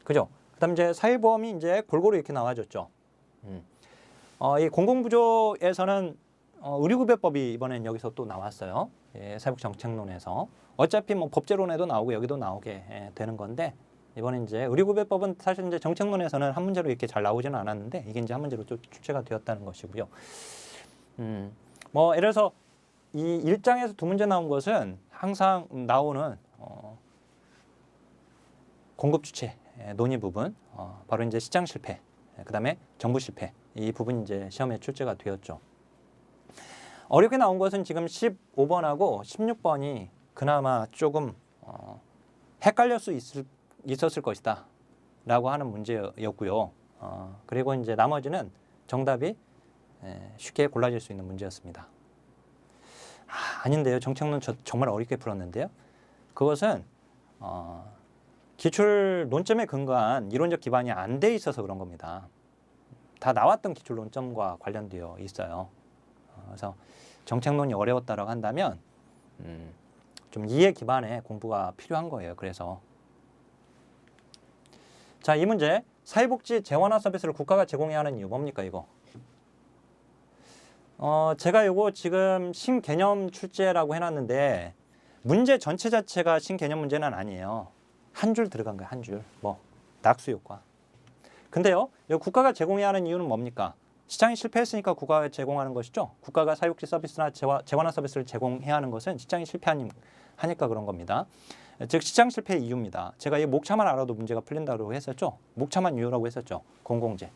그죠? 그다음 이제 사회보험이 이제 골고루 이렇게 나와줬죠. 이 공공부조에서는 의료구별법이 이번엔 여기서 또 나왔어요. 사회복지정책론에서 어차피 뭐 법제론에도 나오고 여기도 나오게 되는 건데 이번에 이제 의료구별법은 사실 이제 정책론에서는 한 문제로 이렇게 잘 나오지는 않았는데 이게 이제 한 문제로 좀 출제가 되었다는 것이고요. 뭐 예를 들어서 이 1장에서 두 문제 나온 것은 항상 나오는 공급 주체 논의 부분, 바로 이제 시장 실패, 그다음에 정부 실패 이 부분이 이제 시험에 출제가 되었죠. 어렵게 나온 것은 지금 15번하고 16번이 그나마 조금 헷갈릴 수 있었을 것이다 라고 하는 문제였고요. 그리고 이제 나머지는 정답이 쉽게 골라질 수 있는 문제였습니다. 아닌데요. 정책론 정말 어렵게 풀었는데요. 그것은 기출 논점에 근거한 이론적 기반이 안 돼 있어서 그런 겁니다. 다 나왔던 기출 논점과 관련되어 있어요. 그래서 정책론이 어려웠다라고 한다면 좀 이해 기반의 공부가 필요한 거예요. 그래서 자, 이 문제 사회복지 재원화 서비스를 국가가 제공해야 하는 이유 뭡니까 이거? 제가 요거 지금 신개념 출제라고 해놨는데 문제 전체 자체가 신개념 문제는 아니에요. 한 줄 들어간 거예요. 한 줄. 뭐 낙수 효과. 근데요, 이 국가가 제공해야 하는 이유는 뭡니까? 시장이 실패했으니까 국가가 제공하는 것이죠. 국가가 사회복지 서비스나 재원화 서비스를 제공해야 하는 것은 시장이 실패하니까 그런 겁니다. 즉 시장 실패의 이유입니다. 제가 이 목차만 알아도 문제가 풀린다고 했었죠. 목차만 이유라고 했었죠. 공공재,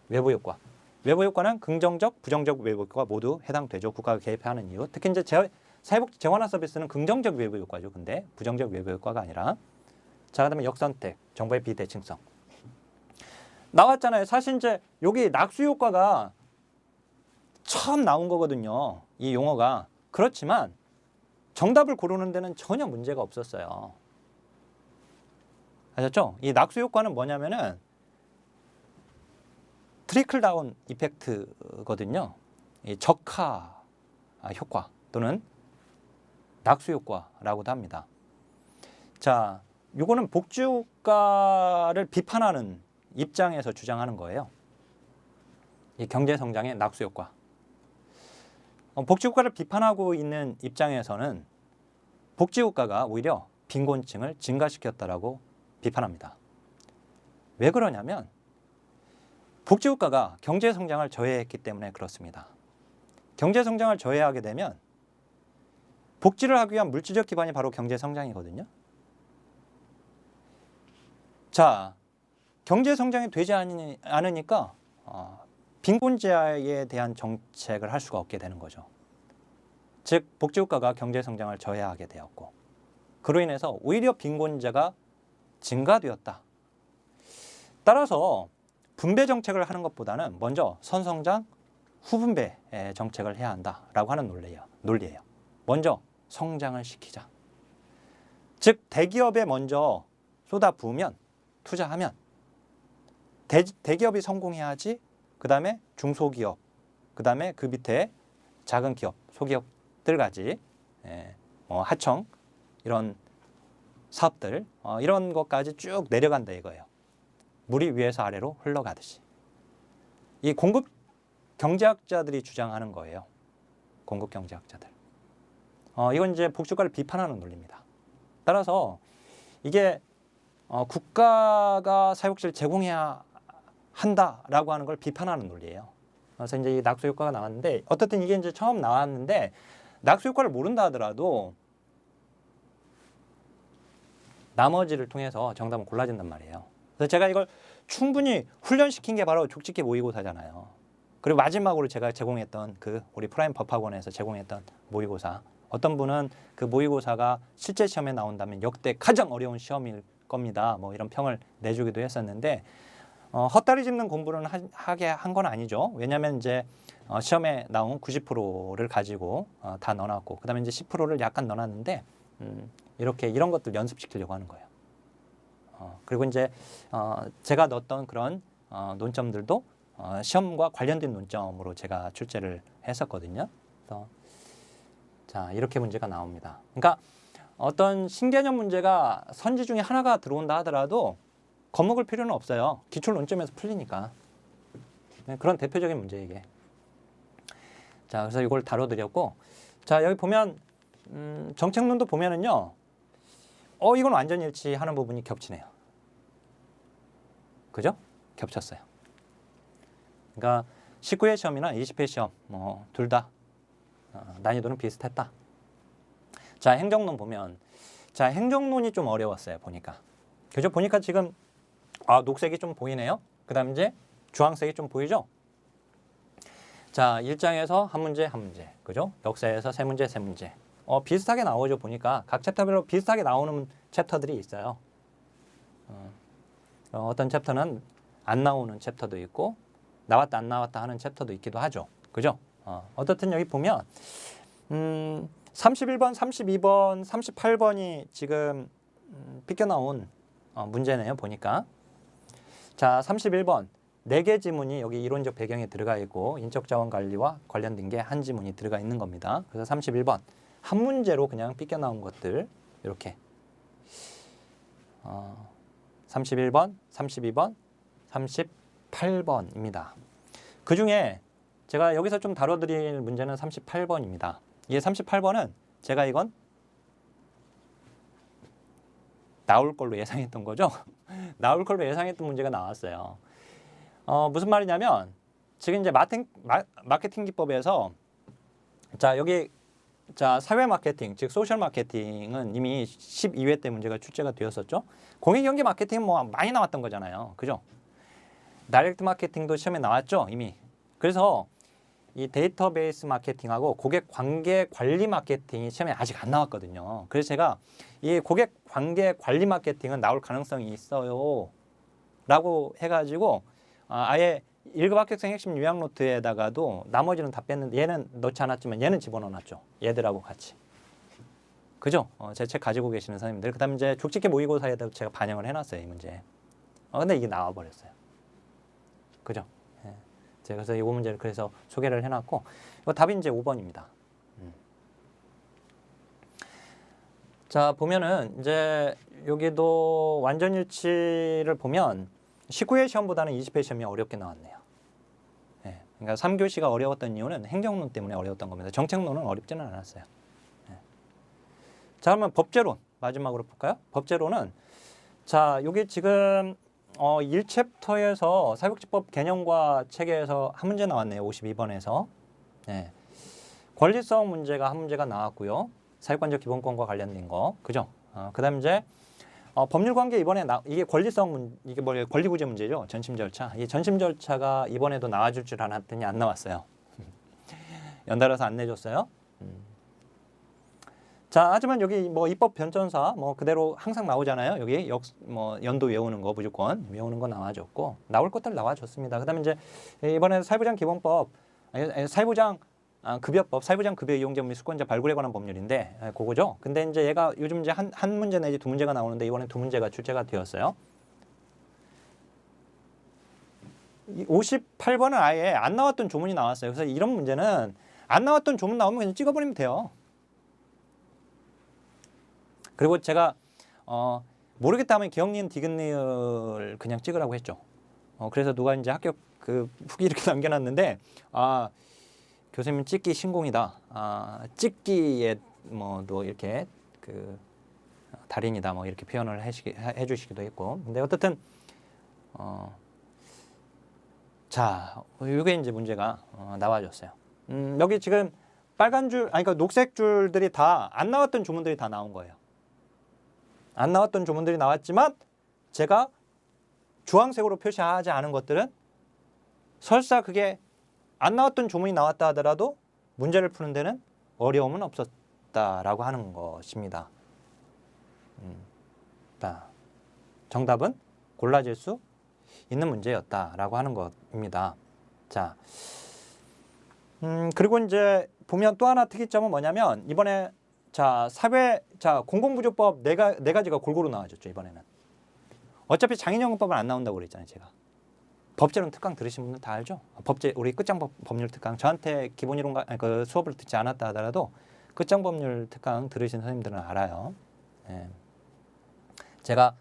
외부 효과. 외부 효과는 긍정적, 부정적 외부 효과가 모두 해당되죠. 국가가 개입해야 하는 이유. 특히 이제 사회복지 재원화 서비스는 긍정적 외부 효과죠. 근데 부정적 외부 효과가 아니라. 자, 그다음에 역선택, 정보의 비대칭성. 나왔잖아요. 사실 이제 여기 낙수 효과가 처음 나온 거거든요. 이 용어가. 그렇지만 정답을 고르는 데는 전혀 문제가 없었어요. 아셨죠? 이 낙수 효과는 뭐냐면은 트리클 다운 이펙트거든요. 이 적하 효과 또는 낙수 효과라고도 합니다. 자, 요거는 복지효과를 비판하는 입장에서 주장하는 거예요. 이 경제성장의 낙수 효과. 복지국가를 비판하고 있는 입장에서는 복지국가가 오히려 빈곤층을 증가시켰다라고 비판합니다. 왜 그러냐면 복지국가가 경제성장을 저해했기 때문에 그렇습니다. 경제성장을 저해하게 되면 복지를 하기 위한 물질적 기반이 바로 경제성장이거든요. 자, 경제성장이 되지 않으니까 빈곤제하에 대한 정책을 할 수가 없게 되는 거죠. 즉 복지국가가 경제성장을 저해하게 되었고 그로 인해서 오히려 빈곤제가 증가되었다. 따라서 분배 정책을 하는 것보다는 먼저 선성장, 후분배 정책을 해야 한다라고 하는 논리예요. 먼저 성장을 시키자. 즉 대기업에 먼저 쏟아부으면 투자하면 대기업이 성공해야지 그 다음에 중소기업, 그 다음에 그 밑에 작은 기업, 소기업들까지 하청 이런 사업들 이런 것까지 쭉 내려간다 이거예요. 물이 위에서 아래로 흘러가듯이. 이 공급 경제학자들이 주장하는 거예요. 공급 경제학자들. 이건 이제 복지국가를 비판하는 논리입니다. 따라서 이게 국가가 사회복지를 제공해야 한다라고 하는 걸 비판하는 논리예요. 그래서 이제 이 낙수 효과가 나왔는데 어떻든 이게 이제 처음 나왔는데 낙수 효과를 모른다 하더라도 나머지를 통해서 정답은 골라진단 말이에요. 그래서 제가 이걸 충분히 훈련시킨 게 바로 족집게 모의고사잖아요. 그리고 마지막으로 제가 제공했던 그 우리 프라임 법학원에서 제공했던 모의고사. 어떤 분은 그 모의고사가 실제 시험에 나온다면 역대 가장 어려운 시험일 겁니다. 뭐 이런 평을 내주기도 했었는데 헛다리 짚는 공부를 하게 한 건 아니죠. 왜냐하면 이제 시험에 나온 90%를 가지고 다 넣어놨고 그다음에 이제 10%를 약간 넣어놨는데 이렇게 이런 것들 연습시키려고 하는 거예요. 그리고 이제 제가 넣었던 그런 논점들도 시험과 관련된 논점으로 제가 출제를 했었거든요. 그래서 자 이렇게 문제가 나옵니다. 그러니까 어떤 신개념 문제가 선지 중에 하나가 들어온다 하더라도 겁먹을 필요는 없어요. 기출 논점에서 풀리니까. 그런 대표적인 문제 이게. 자 그래서 이걸 다뤄드렸고 자 여기 보면 정책론도 보면은요. 이건 완전 일치하는 부분이 겹치네요. 그죠? 겹쳤어요. 그러니까 19회 시험이나 20회 시험 뭐 둘 다 난이도는 비슷했다. 자 행정론 보면 자 행정론이 좀 어려웠어요. 보니까. 그죠? 보니까 지금 녹색이 좀 보이네요. 그 다음 이제 주황색이 좀 보이죠? 자 1장에서 한 문제 한 문제. 그죠? 역사에서 세 문제 세 문제. 비슷하게 나오죠. 보니까 각 챕터별로 비슷하게 나오는 챕터들이 있어요. 어떤 챕터는 안 나오는 챕터도 있고 나왔다 안 나왔다 하는 챕터도 있기도 하죠. 그죠? 어떻든 여기 보면 31번, 32번, 38번이 지금 삐껴나온 문제네요. 보니까 자 31번 4개 지문이 여기 이론적 배경에 들어가 있고 인적 자원 관리와 관련된 게 한 지문이 들어가 있는 겁니다. 그래서 31번 한 문제로 그냥 삐껴나온 것들 이렇게 31번, 32번, 38번입니다. 그 중에 제가 여기서 좀 다뤄드릴 문제는 38번입니다. 이 38번은 제가 이건 나올 걸로 예상했던 거죠. 나올 걸로 예상했던 문제가 나왔어요. 무슨 말이냐면 지금 이제 마케팅 기법에서 자 여기 자 사회 마케팅 즉 소셜 마케팅은 이미 12회 때 문제가 출제가 되었었죠. 공익 경제 마케팅은 뭐 많이 나왔던 거잖아요. 그죠? 다이렉트 마케팅도 시험에 나왔죠 이미. 그래서 이 데이터베이스 마케팅하고 고객 관계 관리 마케팅이 시험에 아직 안 나왔거든요. 그래서 제가 이 고객 관계 관리 마케팅은 나올 가능성이 있어요 라고 해가지고 아예 1급 합격생 핵심 요약 노트에다가도 나머지는 다 뺐는데 얘는 넣지 않았지만 얘는 집어넣어놨죠. 얘들하고 같이. 그죠? 제 책 가지고 계시는 선생님들. 그 다음에 이제 족집게 모의고사에도 제가 반영을 해놨어요. 이 문제. 근데 이게 나와버렸어요. 그죠? 예. 제가 그래서 이 문제를 그래서 소개를 해놨고 이거 답이 이제 5번입니다. 자 보면은 이제 여기도 완전일치를 보면 19회 시험보다는 20회 시험이 어렵게 나왔네요. 예. 그러니까 3교시가 어려웠던 이유는 행정론 때문에 어려웠던 겁니다. 정책론은 어렵지는 않았어요. 예. 자 그러면 법제론 마지막으로 볼까요? 법제론은 자 여기 지금 1챕터에서 사회복지법 개념과 체계에서 한 문제 나왔네요. 52번에서. 예. 권리성 문제가 한 문제가 나왔고요. 사회관적 기본권과 관련된 거. 그죠? 그 다음 이제 법률 관계 이번에 이게 권리성 이게 뭐예요? 권리구제 문제죠. 전심 절차. 이 전심 절차가 이번에도 나와줄 줄 알았더니 안 나왔어요. 연달아서 안 내줬어요. 자, 하지만 여기 뭐 입법 변전사 뭐 그대로 항상 나오잖아요. 여기 연도 외우는 거 무조건 외우는 거 나와줬고 나올 것들 나와줬습니다. 그다음에 이제 이번에 사회부장 기본법 사회보장 급여법, 사회보장 급여 이용자 및 수권자 발굴에 관한 법률인데 그거죠. 근데 이제 얘가 요즘 이제 한 문제 내지 두 문제가 나오는데 이번에 두 문제가 출제가 되었어요. 58번은 아예 안 나왔던 조문이 나왔어요. 그래서 이런 문제는 안 나왔던 조문 나오면 그냥 찍어버리면 돼요. 그리고 제가 모르겠다 하면 기억, 니은, 디귿, 니을 그냥 찍으라고 했죠. 그래서 누가 이제 합격 그 후기 이렇게 남겨놨는데 교수님 찍기 신공이다. 찍기에 뭐도 이렇게 그 달인이다 뭐 이렇게 표현을 해주시기도 했고. 근데 어쨌든 자 이게 이제 문제가 나와졌어요. 여기 지금 빨간 줄 그러니까 녹색 줄들이 다 안 나왔던 조문들이 다 나온 거예요. 안 나왔던 조문들이 나왔지만 제가 주황색으로 표시하지 않은 것들은 설사 그게 안 나왔던 조문이 나왔다 하더라도 문제를 푸는 데는 어려움은 없었다라고 하는 것입니다. 정답은 골라질 수 있는 문제였다라고 하는 것입니다. 자, 그리고 이제 보면 또 하나 특이점은 뭐냐면 이번에 공공부조법 네 가지가 골고루 나와졌죠. 이번에는 어차피 장인연금법은 안 나온다고 그랬잖아요. 제가 법제론 특강 들으신 분들 다 알죠. 우리 끝장법률 특강 저한테 기본이론 그 수업을 듣지 않았다 하더라도 끝장법률 특강 들으신 선생님들은 알아요. 예. 제가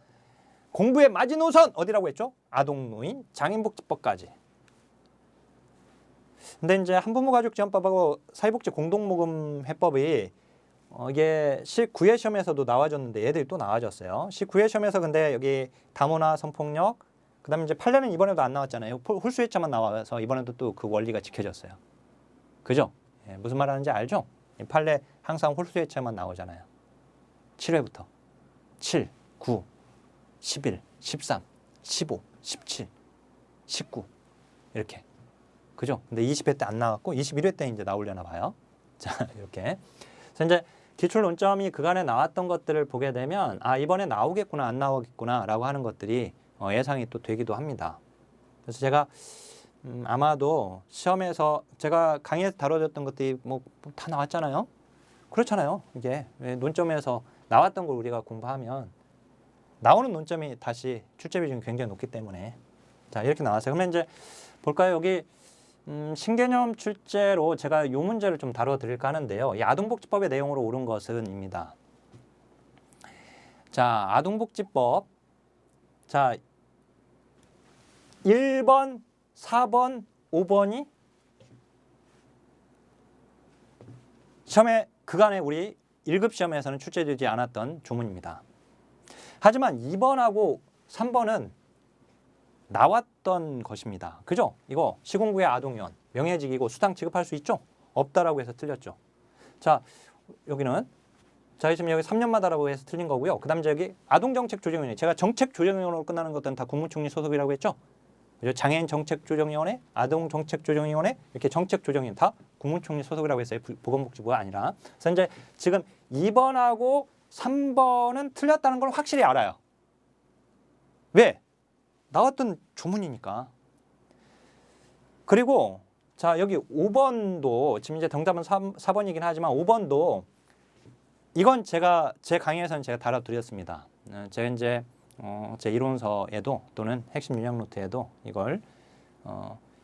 공부의 마지노선 어디라고 했죠? 아동노인 장인복지법까지. 근데 이제 한부모가족지원법하고 사회복지 공동모금 해법이 이게 19회 시험에서도 나와줬는데 얘들이 또 나와줬어요. 19회 시험에서 근데 여기 다모나 성폭력 그다음에 이제 판례는 이번에도 안 나왔잖아요. 홀수회차만 나와서 이번에도 또 그 원리가 지켜졌어요. 그죠? 예, 무슨 말 하는지 알죠? 판례 항상 홀수회차만 나오잖아요. 7회부터 7, 9, 11, 13, 15, 17, 19 이렇게. 그죠? 근데 20회 때 안 나왔고 21회 때 이제 나오려나 봐요. 자, 이렇게. 그래서 이제 기출 논점이 그간에 나왔던 것들을 보게 되면 이번에 나오겠구나 안 나오겠구나라고 하는 것들이 예상이 또 되기도 합니다. 그래서 제가 아마도 시험에서 제가 강의에서 다뤄졌던 것들이 뭐 다 나왔잖아요. 그렇잖아요. 이게 논점에서 나왔던 걸 우리가 공부하면 나오는 논점이 다시 출제 비중이 굉장히 높기 때문에 자 이렇게 나왔어요. 그러면 이제 볼까요? 여기 신개념 출제로 제가 이 문제를 좀 다뤄드릴까 하는데요. 이 아동복지법의 내용으로 옳은 것은입니다. 자, 아동복지법. 자, 1번, 4번, 5번이 시험에 그간에 우리 1급 시험에서는 출제되지 않았던 조문입니다. 하지만 2번하고 3번은 나왔던 것입니다. 그죠? 이거 시공구의 아동요원, 명예직이고 수당 지급할 수 있죠? 없다라고 해서 틀렸죠. 자, 여기는 지금 여기 3년마다라고 해서 틀린 거고요. 그 다음에 여기 아동정책조정위원회. 제가 정책조정위원회로 끝나는 것들은 다 국무총리 소속이라고 했죠. 그죠? 장애인 정책조정위원회, 아동정책조정위원회 이렇게 정책조정위원회 다 국무총리 소속이라고 했어요. 보건복지부가 아니라. 그래서 이제 지금 2번하고 3번은 틀렸다는 걸 확실히 알아요. 왜? 나왔던 조문이니까. 그리고 자 여기 5번도 지금 이제 정답은 4번이긴 하지만 5번도 이건 제가 제 강의에서는 제가 다뤄드렸습니다. 제가 이제 제 이론서에도 또는 핵심 윤곽 노트에도 이걸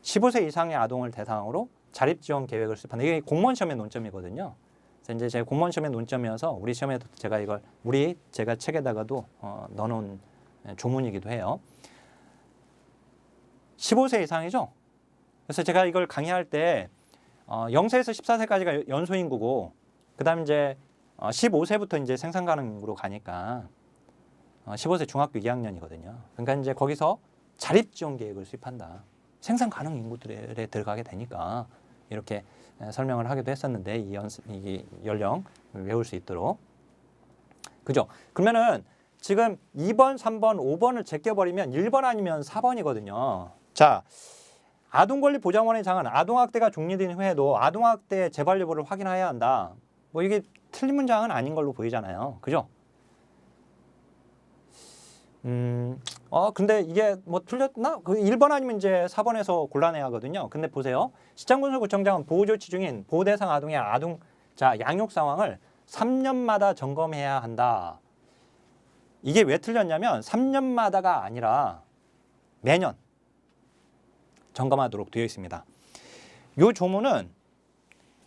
15세 이상의 아동을 대상으로 자립지원 계획을 수립한다. 이게 공무원 시험의 논점이거든요. 그래서 이제 제 공무원 시험의 논점이어서 우리 시험에도 제가 이걸 제가 책에다가도 넣어놓은 조문이기도 해요. 15세 이상이죠. 그래서 제가 이걸 강의할 때 0세에서 14세까지가 연소인구고 그다음 이제 15세부터 이제 생산 가능으로 가니까 15세 중학교 2학년이거든요. 그러니까 이제 거기서 자립 지원 계획을 수립한다. 생산 가능 인구들에 들어가게 되니까 이렇게 설명을 하기도 했었는데 이 연령 외울 수 있도록. 그죠? 그러면은 지금 2번, 3번, 5번을 제껴버리면 1번 아니면 4번이거든요. 자, 아동권리보장원의 장은 아동학대가 종료된 후에도 아동학대 재발 여부를 확인해야 한다. 뭐 이게 틀린 문장은 아닌 걸로 보이잖아요. 그죠? 근데 이게 뭐 틀렸나? 그 1번 아니면 이제 4번에서 곤란해 하거든요. 근데 보세요. 시장군수구청장은 보호조치 중인 보호대상 아동의 양육 상황을 3년마다 점검해야 한다. 이게 왜 틀렸냐면 3년마다가 아니라 매년 점검하도록 되어 있습니다. 이 조문은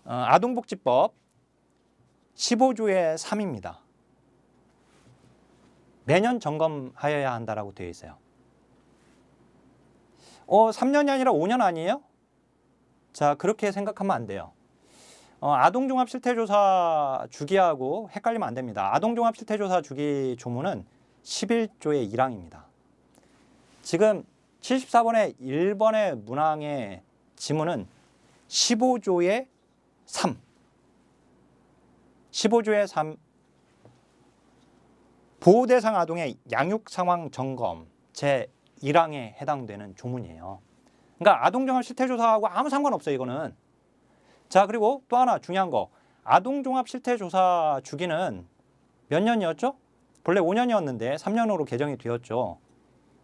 아동복지법 15조의 3입니다. 매년 점검하여야 한다라고 되어 있어요. 3년이 아니라 5년 아니에요? 자, 그렇게 생각하면 안 돼요. 아동종합실태조사 주기하고 헷갈리면 안 됩니다. 아동종합실태조사 주기 조문은 11조의 1항입니다. 지금 74번의 1번의 문항의 지문은 15조의 3. 15조의 3. 보호대상 아동의 양육 상황 점검 제1항에 해당되는 조문이에요. 그러니까 아동종합실태조사하고 아무 상관없어요, 이거는. 자, 그리고 또 하나 중요한 거. 아동종합실태조사 주기는 몇 년이었죠? 본래 5년이었는데 3년으로 개정이 되었죠.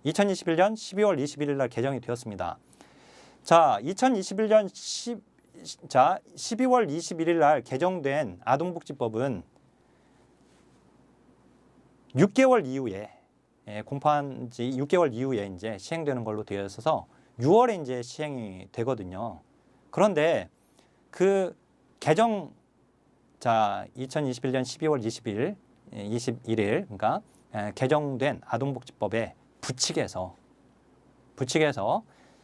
2021년 12월 21일 날 개정이 되었습니다. 자, 2021년 12월 21일 날 개정된 아동복지법은 6개월 이후에 공포한 지 6개월 이후에 이제 시행되는 걸로 되어 있어서 6월에 이제 시행이 되거든요. 그런데 그 개정 2021년 12월 21일 그러니까 개정된 아동복지법에 부칙에서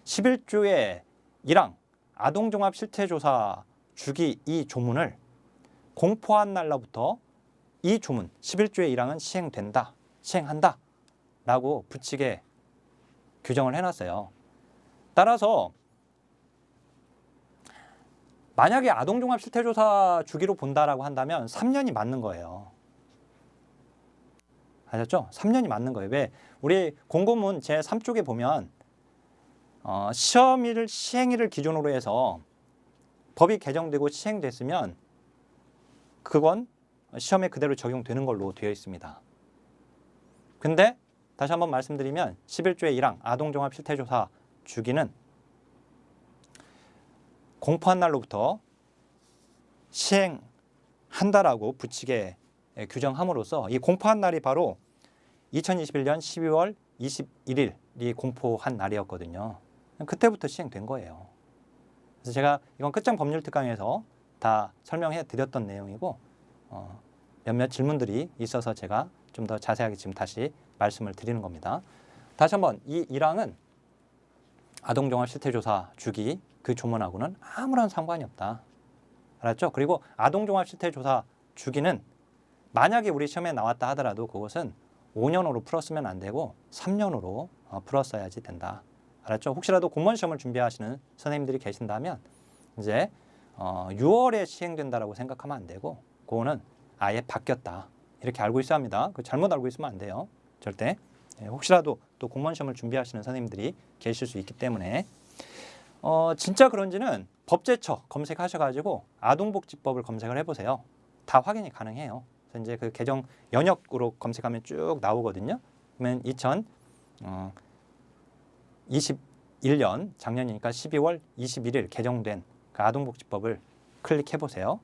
11조의 1항 아동종합실태조사 주기 이 조문을 공포한 날로부터 이 조문 11조의 1항은 시행한다 라고 부칙에 규정을 해놨어요. 따라서 만약에 아동종합실태조사 주기로 본다라고 한다면 3년이 맞는 거예요. 아셨죠? 3년이 맞는 거예요. 왜? 우리 공고문 제3쪽에 보면 시험일 시행일을 기준으로 해서 법이 개정되고 시행됐으면 그건 시험에 그대로 적용되는 걸로 되어 있습니다. 근데 다시 한번 말씀드리면 11조의 1항 아동종합실태조사 주기는 공포한 날로부터 시행한다라고 부칙에 규정함으로써 이 공포한 날이 바로 2021년 12월 21일이 공포한 날이었거든요. 그때부터 시행된 거예요. 그래서 제가 이건 끝장 법률 특강에서 다 설명해 드렸던 내용이고 몇몇 질문들이 있어서 제가 좀 더 자세하게 지금 다시 말씀을 드리는 겁니다. 다시 한번 이 1항은 아동종합실태조사 주기 그 조문하고는 아무런 상관이 없다. 알았죠? 그리고 아동종합실태조사 주기는 만약에 우리 시험에 나왔다 하더라도 그것은 5년으로 풀었으면 안 되고 3년으로 풀었어야지 된다. 알았죠? 혹시라도 공무원 시험을 준비하시는 선생님들이 계신다면 이제 6월에 시행된다라고 생각하면 안 되고 그거는 아예 바뀌었다. 이렇게 알고 있어야 합니다. 잘못 알고 있으면 안 돼요. 절대. 혹시라도 또 공무원 시험을 준비하시는 선생님들이 계실 수 있기 때문에 진짜 그런지는 법제처 검색하셔가지고 아동복지법을 검색을 해보세요. 다 확인이 가능해요. 그래서 이제 그 개정 연역으로 검색하면 쭉 나오거든요. 그러면 2021년 작년이니까 12월 21일 개정된 그 아동복지법을 클릭해보세요.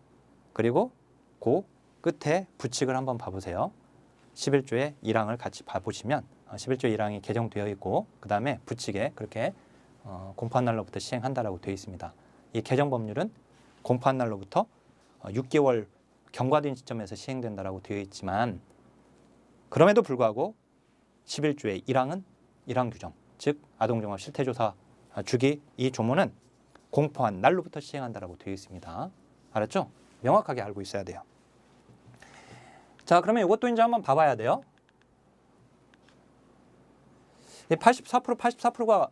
그리고 그 끝에 부칙을 한번 봐보세요. 11조의 1항을 같이 봐보시면 11조 1항이 개정되어 있고 그 다음에 부칙에 그렇게 공포한 날로부터 시행한다라고 되어 있습니다. 이 개정 법률은 공포한 날로부터 6개월 경과된 시점에서 시행된다라고 되어 있지만 그럼에도 불구하고 11조의 1항은 1항 규정, 즉 아동종합실태조사 주기 이 조문은 공포한 날로부터 시행한다라고 되어 있습니다. 알았죠? 명확하게 알고 있어야 돼요. 자, 그러면 이것도 이제 한번 봐봐야 돼요. 84%가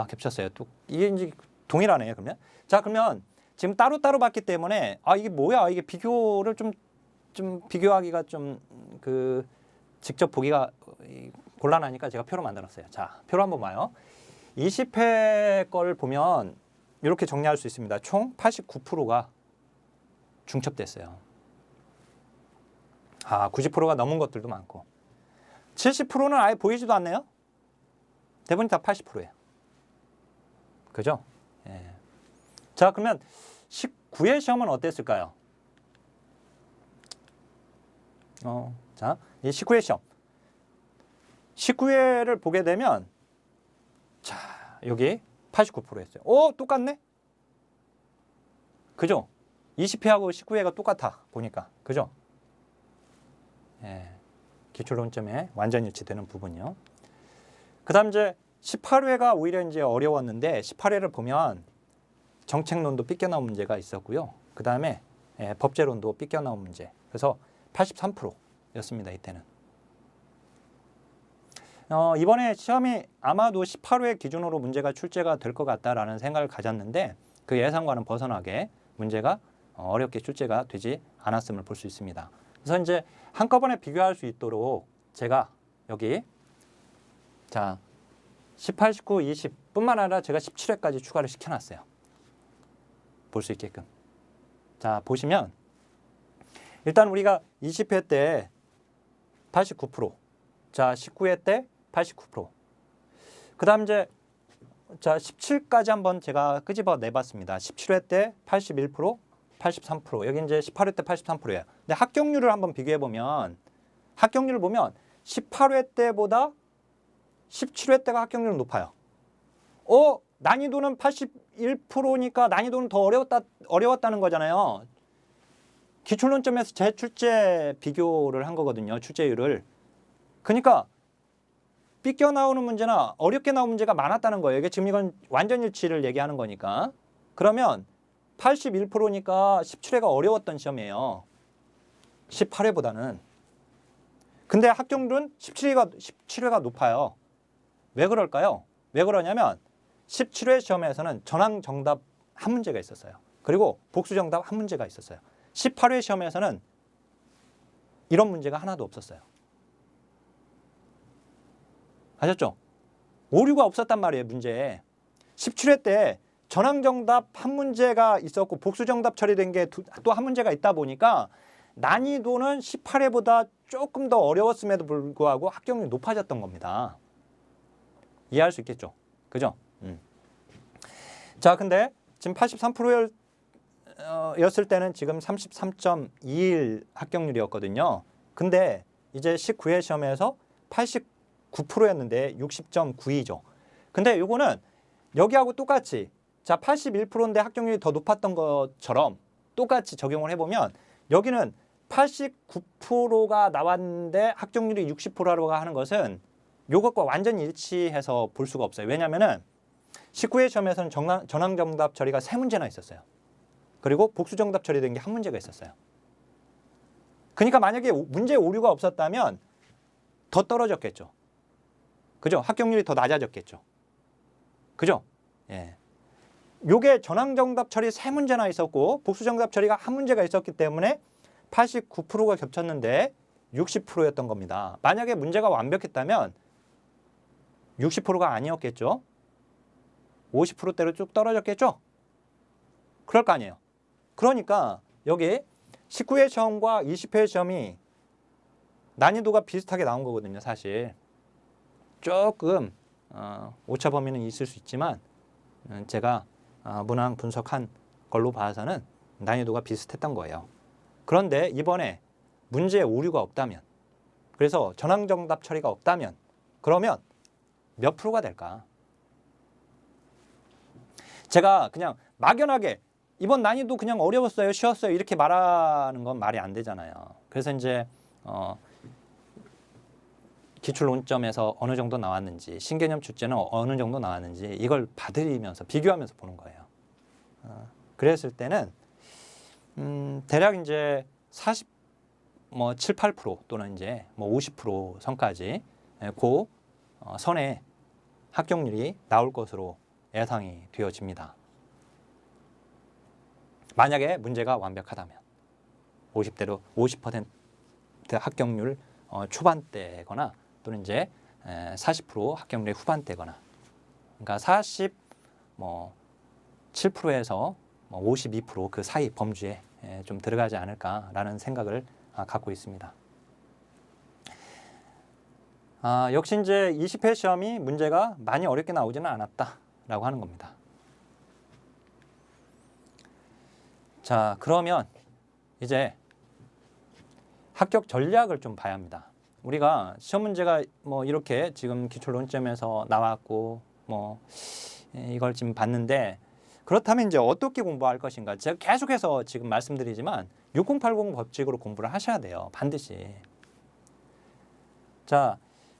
겹쳤어요. 또 이게 이제 동일하네요. 그러면 자, 그러면 지금 따로따로 봤기 때문에 이게 뭐야? 이게 비교를 좀 비교하기가 좀 직접 보기가 곤란하니까 제가 표로 만들었어요. 자, 표로 한번 봐요. 20회 걸 보면 이렇게 정리할 수 있습니다. 총 89%가 중첩됐어요. 90%가 넘은 것들도 많고 70%는 아예 보이지도 않네요. 대부분이 다 80%예요. 그죠? 예. 자, 그러면 19회 시험은 어땠을까요? 자, 이 19회 시험. 19회를 보게 되면, 자, 여기 89%였어요. 오, 똑같네? 그죠? 20회하고 19회가 똑같아, 보니까. 그죠? 예. 기출론점에 완전 일치되는 부분이요. 그 다음 이제 18회가 오히려 이제 어려웠는데, 18회를 보면 정책론도 삐껴나온 문제가 있었고요. 그 다음에 법제론도 삐껴나온 문제. 그래서 83%였습니다, 이때는. 이번에 시험이 아마도 18회 기준으로 문제가 출제가 될 것 같다라는 생각을 가졌는데, 그 예상과는 벗어나게 문제가 어렵게 출제가 되지 않았음을 볼 수 있습니다. 그래서 이제 한꺼번에 비교할 수 있도록 제가 여기 자 18, 19, 20뿐만 아니라 제가 17회까지 추가를 시켜놨어요. 볼 수 있게끔. 자, 보시면 일단 우리가 20회 때 89%, 자 19회 때 89%, 그 다음 이제 자 17까지 한번 제가 끄집어 내봤습니다. 17회 때 81%, 83%, 여기 이제 18회 때 83%예요. 근데 합격률을 한번 비교해 보면, 합격률을 보면 18회 때보다 17회 때가 합격률은 높아요. 난이도는 81%니까 난이도는 더 어려웠다는 거잖아요. 기출론점에서 재출제 비교를 한 거거든요. 출제율을. 그러니까 삐껴나오는 문제나 어렵게 나온 문제가 많았다는 거예요. 이게 지금 이건 완전 일치를 얘기하는 거니까. 그러면 81%니까 17회가 어려웠던 시험이에요. 18회보다는. 근데 합격률은 17회가 높아요. 왜 그럴까요? 왜 그러냐면 17회 시험에서는 전항 정답 한 문제가 있었어요. 그리고 복수 정답 한 문제가 있었어요. 18회 시험에서는 이런 문제가 하나도 없었어요. 아셨죠? 오류가 없었단 말이에요, 문제에. 17회 때 전항 정답 한 문제가 있었고 복수 정답 처리된 게 또 한 문제가 있다 보니까 난이도는 18회보다 조금 더 어려웠음에도 불구하고 합격률이 높아졌던 겁니다. 이해할 수 있겠죠? 그죠? 자, 근데 지금 83%였을 때는 지금 33.21 합격률이었거든요. 근데 이제 19회 시험에서 89%였는데 60.92죠. 근데 요거는 여기하고 똑같이 자 81%인데 합격률이 더 높았던 것처럼 똑같이 적용을 해보면 여기는 89%가 나왔는데 합격률이 60%라고 하는 것은 이것과 완전히 일치해서 볼 수가 없어요. 왜냐하면 19회 시험에서는 전항 정답 처리가 3문제나 있었어요. 그리고 복수 정답 처리된 게 한 문제가 있었어요. 그러니까 만약에 문제 오류가 없었다면 더 떨어졌겠죠. 그죠? 합격률이 더 낮아졌겠죠. 그죠? 예. 요게 전항 정답 처리 3문제나 있었고 복수 정답 처리가 한 문제가 있었기 때문에 89%가 겹쳤는데 60%였던 겁니다. 만약에 문제가 완벽했다면 60%가 아니었겠죠. 50%대로 쭉 떨어졌겠죠. 그럴 거 아니에요. 그러니까 여기 19회 시험과 20회 시험이 난이도가 비슷하게 나온 거거든요. 사실 조금 오차 범위는 있을 수 있지만 제가 문항 분석한 걸로 봐서는 난이도가 비슷했던 거예요. 그런데 이번에 문제에 오류가 없다면, 그래서 전항 정답 처리가 없다면 그러면 몇 프로가 될까? 제가 그냥 막연하게 이번 난이도 그냥 어려웠어요, 쉬웠어요 이렇게 말하는 건 말이 안 되잖아요. 그래서 이제 기출 논점에서 어느 정도 나왔는지, 신개념 출제는 어느 정도 나왔는지 이걸 봐드리면서 비교하면서 보는 거예요. 그랬을 때는 대략 이제 7, 8% 또는 이제 50% 선까지 그 선에 합격률이 나올 것으로 예상이 되어집니다. 만약에 문제가 완벽하다면 50% 합격률 초반대거나 또는 이제 40% 합격률의 후반대거나, 그러니까 47%에서 52% 그 사이 범주에 좀 들어가지 않을까라는 생각을 갖고 있습니다. 역시 이제 20회 시험이 문제가 많이 어렵게 나오지는 않았다라고 하는 겁니다. 자, 그러면 이제 합격 전략을 좀 봐야 합니다. 우리가 시험 문제가 뭐 이렇게 지금 기출 논점에서 나왔고 뭐 이걸 지금 봤는데, 그렇다면 이제 어떻게 공부할 것인가? 제가 계속해서 지금 말씀드리지만 6080 법칙으로 공부를 하셔야 돼요. 반드시. 자,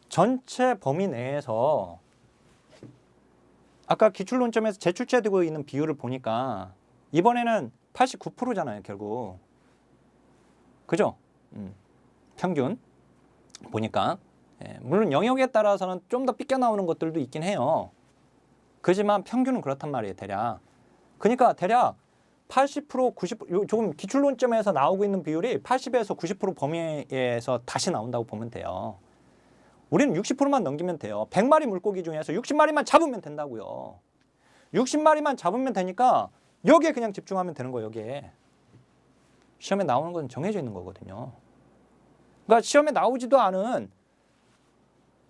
전체 범위 내에서 아까 기출 논점에서 재출제되고 있는 비율을 보니까 이번에는 89%잖아요, 결국. 그죠? 평균 보니까. 물론 영역에 따라서는 좀 더 삐껴 나오는 것들도 있긴 해요. 그지만 평균은 그렇단 말이에요, 대략. 그러니까 대략 80%, 90%, 조금 기출 논점에서 나오고 있는 비율이 80에서 90% 범위에서 다시 나온다고 보면 돼요. 우리는 60%만 넘기면 돼요. 100마리 물고기 중에서 60마리만 잡으면 된다고요. 60마리만 잡으면 되니까 여기에 그냥 집중하면 되는 거예요, 여기에. 시험에 나오는 건 정해져 있는 거거든요. 그러니까 시험에 나오지도 않은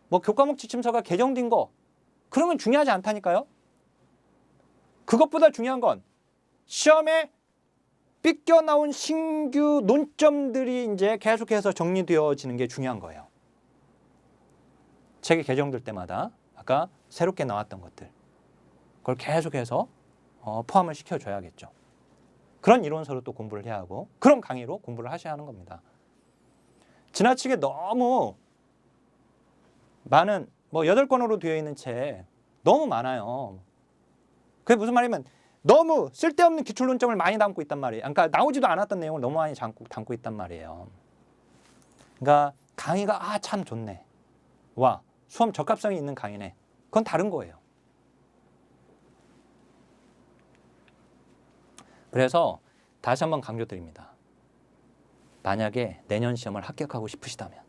뭐 교과목 지침서가 개정된 거, 그런 건 중요하지 않다니까요. 그것보다 중요한 건 시험에 삐껴 나온 신규 논점들이 이제 계속해서 정리되어지는 게 중요한 거예요. 책이 개정될 때마다 아까 새롭게 나왔던 것들, 그걸 계속해서 포함을 시켜줘야겠죠. 그런 이론서로 또 공부를 해야 하고 그런 강의로 공부를 하셔야 하는 겁니다. 지나치게 너무 많은 뭐 8권으로 되어 있는 책 너무 많아요. 그게 무슨 말이면 너무 쓸데없는 기출 논점을 많이 담고 있단 말이에요. 그러니까 나오지도 않았던 내용을 너무 많이 담고 있단 말이에요. 그러니까 강의가 참 좋네, 와 수험 적합성이 있는 강의네, 그건 다른 거예요. 그래서 다시 한번 강조드립니다. 만약에 내년 시험을 합격하고 싶으시다면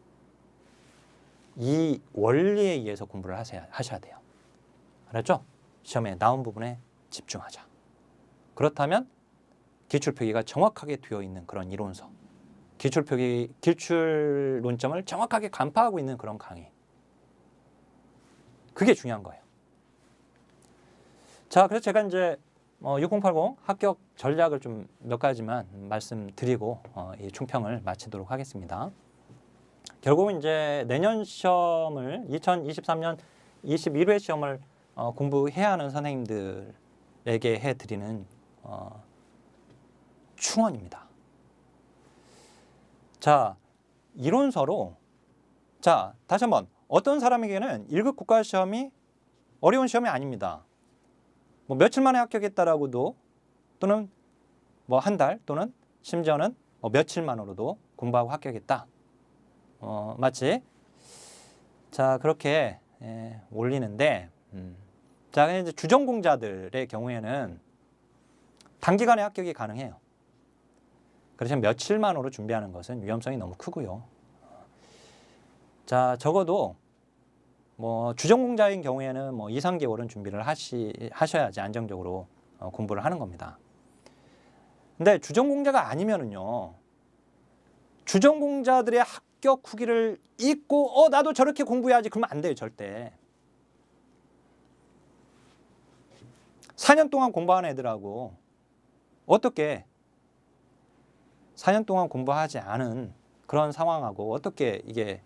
이 원리에 의해서 공부를 하셔야 돼요. 알았죠? 시험에 나온 부분에 집중하자. 그렇다면 기출표기가 정확하게 되어 있는 그런 이론서, 기출 논점을 정확하게 간파하고 있는 그런 강의, 그게 중요한 거예요. 자, 그래서 제가 이제 6080 합격 전략을 좀 몇 가지만 말씀드리고 이 총평을 마치도록 하겠습니다. 결국은 이제 내년 시험을 2023년 21회 시험을 공부해야 하는 선생님들에게 해드리는 충원입니다. 자, 이론서로, 자 다시 한번, 어떤 사람에게는 1급 국가시험이 어려운 시험이 아닙니다. 뭐 며칠 만에 합격했다라고도, 또는 뭐 한 달, 또는 심지어는 뭐 며칠만으로도 공부하고 합격했다. 마치 자 그렇게 올리는데, 자 이제 주전공자들의 경우에는 단기간에 합격이 가능해요. 그렇지만 며칠만으로 준비하는 것은 위험성이 너무 크고요. 자 적어도 뭐 주전공자인 경우에는 뭐 2, 3개월은 준비를 하셔야지 안정적으로 공부를 하는 겁니다. 근데 주전공자가 아니면은요, 주전공자들의 합격 후기를 읽고 나도 저렇게 공부해야지, 그러면 안 돼요, 절대. 4년 동안 공부한 애들하고 어떻게 4년 동안 공부하지 않은 그런 상황하고 어떻게 이게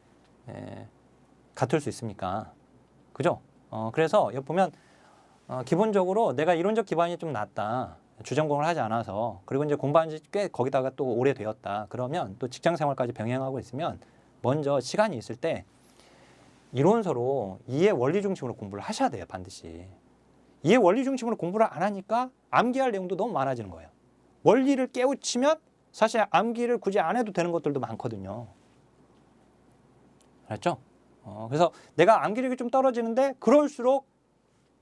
같을 수 있습니까? 그죠? 그래서 여기 보면 기본적으로 내가 이론적 기반이 좀 낮다, 주전공을 하지 않아서, 그리고 이제 공부한 지 꽤 거기다가 또 오래되었다, 그러면 또 직장생활까지 병행하고 있으면 먼저 시간이 있을 때 이론서로 이해 원리 중심으로 공부를 하셔야 돼요, 반드시. 이해 원리 중심으로 공부를 안 하니까 암기할 내용도 너무 많아지는 거예요. 원리를 깨우치면 사실 암기를 굳이 안 해도 되는 것들도 많거든요. 알았죠? 그래서 내가 암기력이 좀 떨어지는데 그럴수록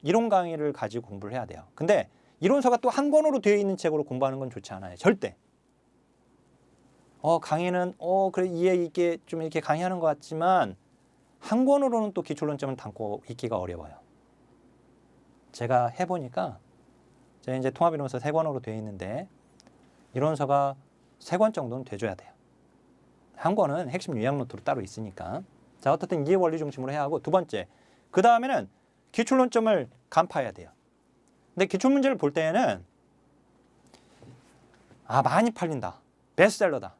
이론 강의를 가지고 공부를 해야 돼요. 근데 이론서가 또 한 권으로 되어 있는 책으로 공부하는 건 좋지 않아요, 절대. 강의는 그래 이해 있게 좀 이렇게 강의하는 것 같지만 한 권으로는 또 기출론점을 담고 있기가 어려워요. 제가 해보니까 제가 이제 통합이론서 3권으로 되어 있는데 이론서가 3권 정도는 돼줘야 돼요. 한 권은 핵심 요약 노트로 따로 있으니까. 자, 어떻든 이해 원리 중심으로 해야 하고, 두 번째, 그 다음에는 기출론점을 간파해야 돼요. 근데 기출문제를 볼 때에는 많이 팔린다, 베스트셀러다.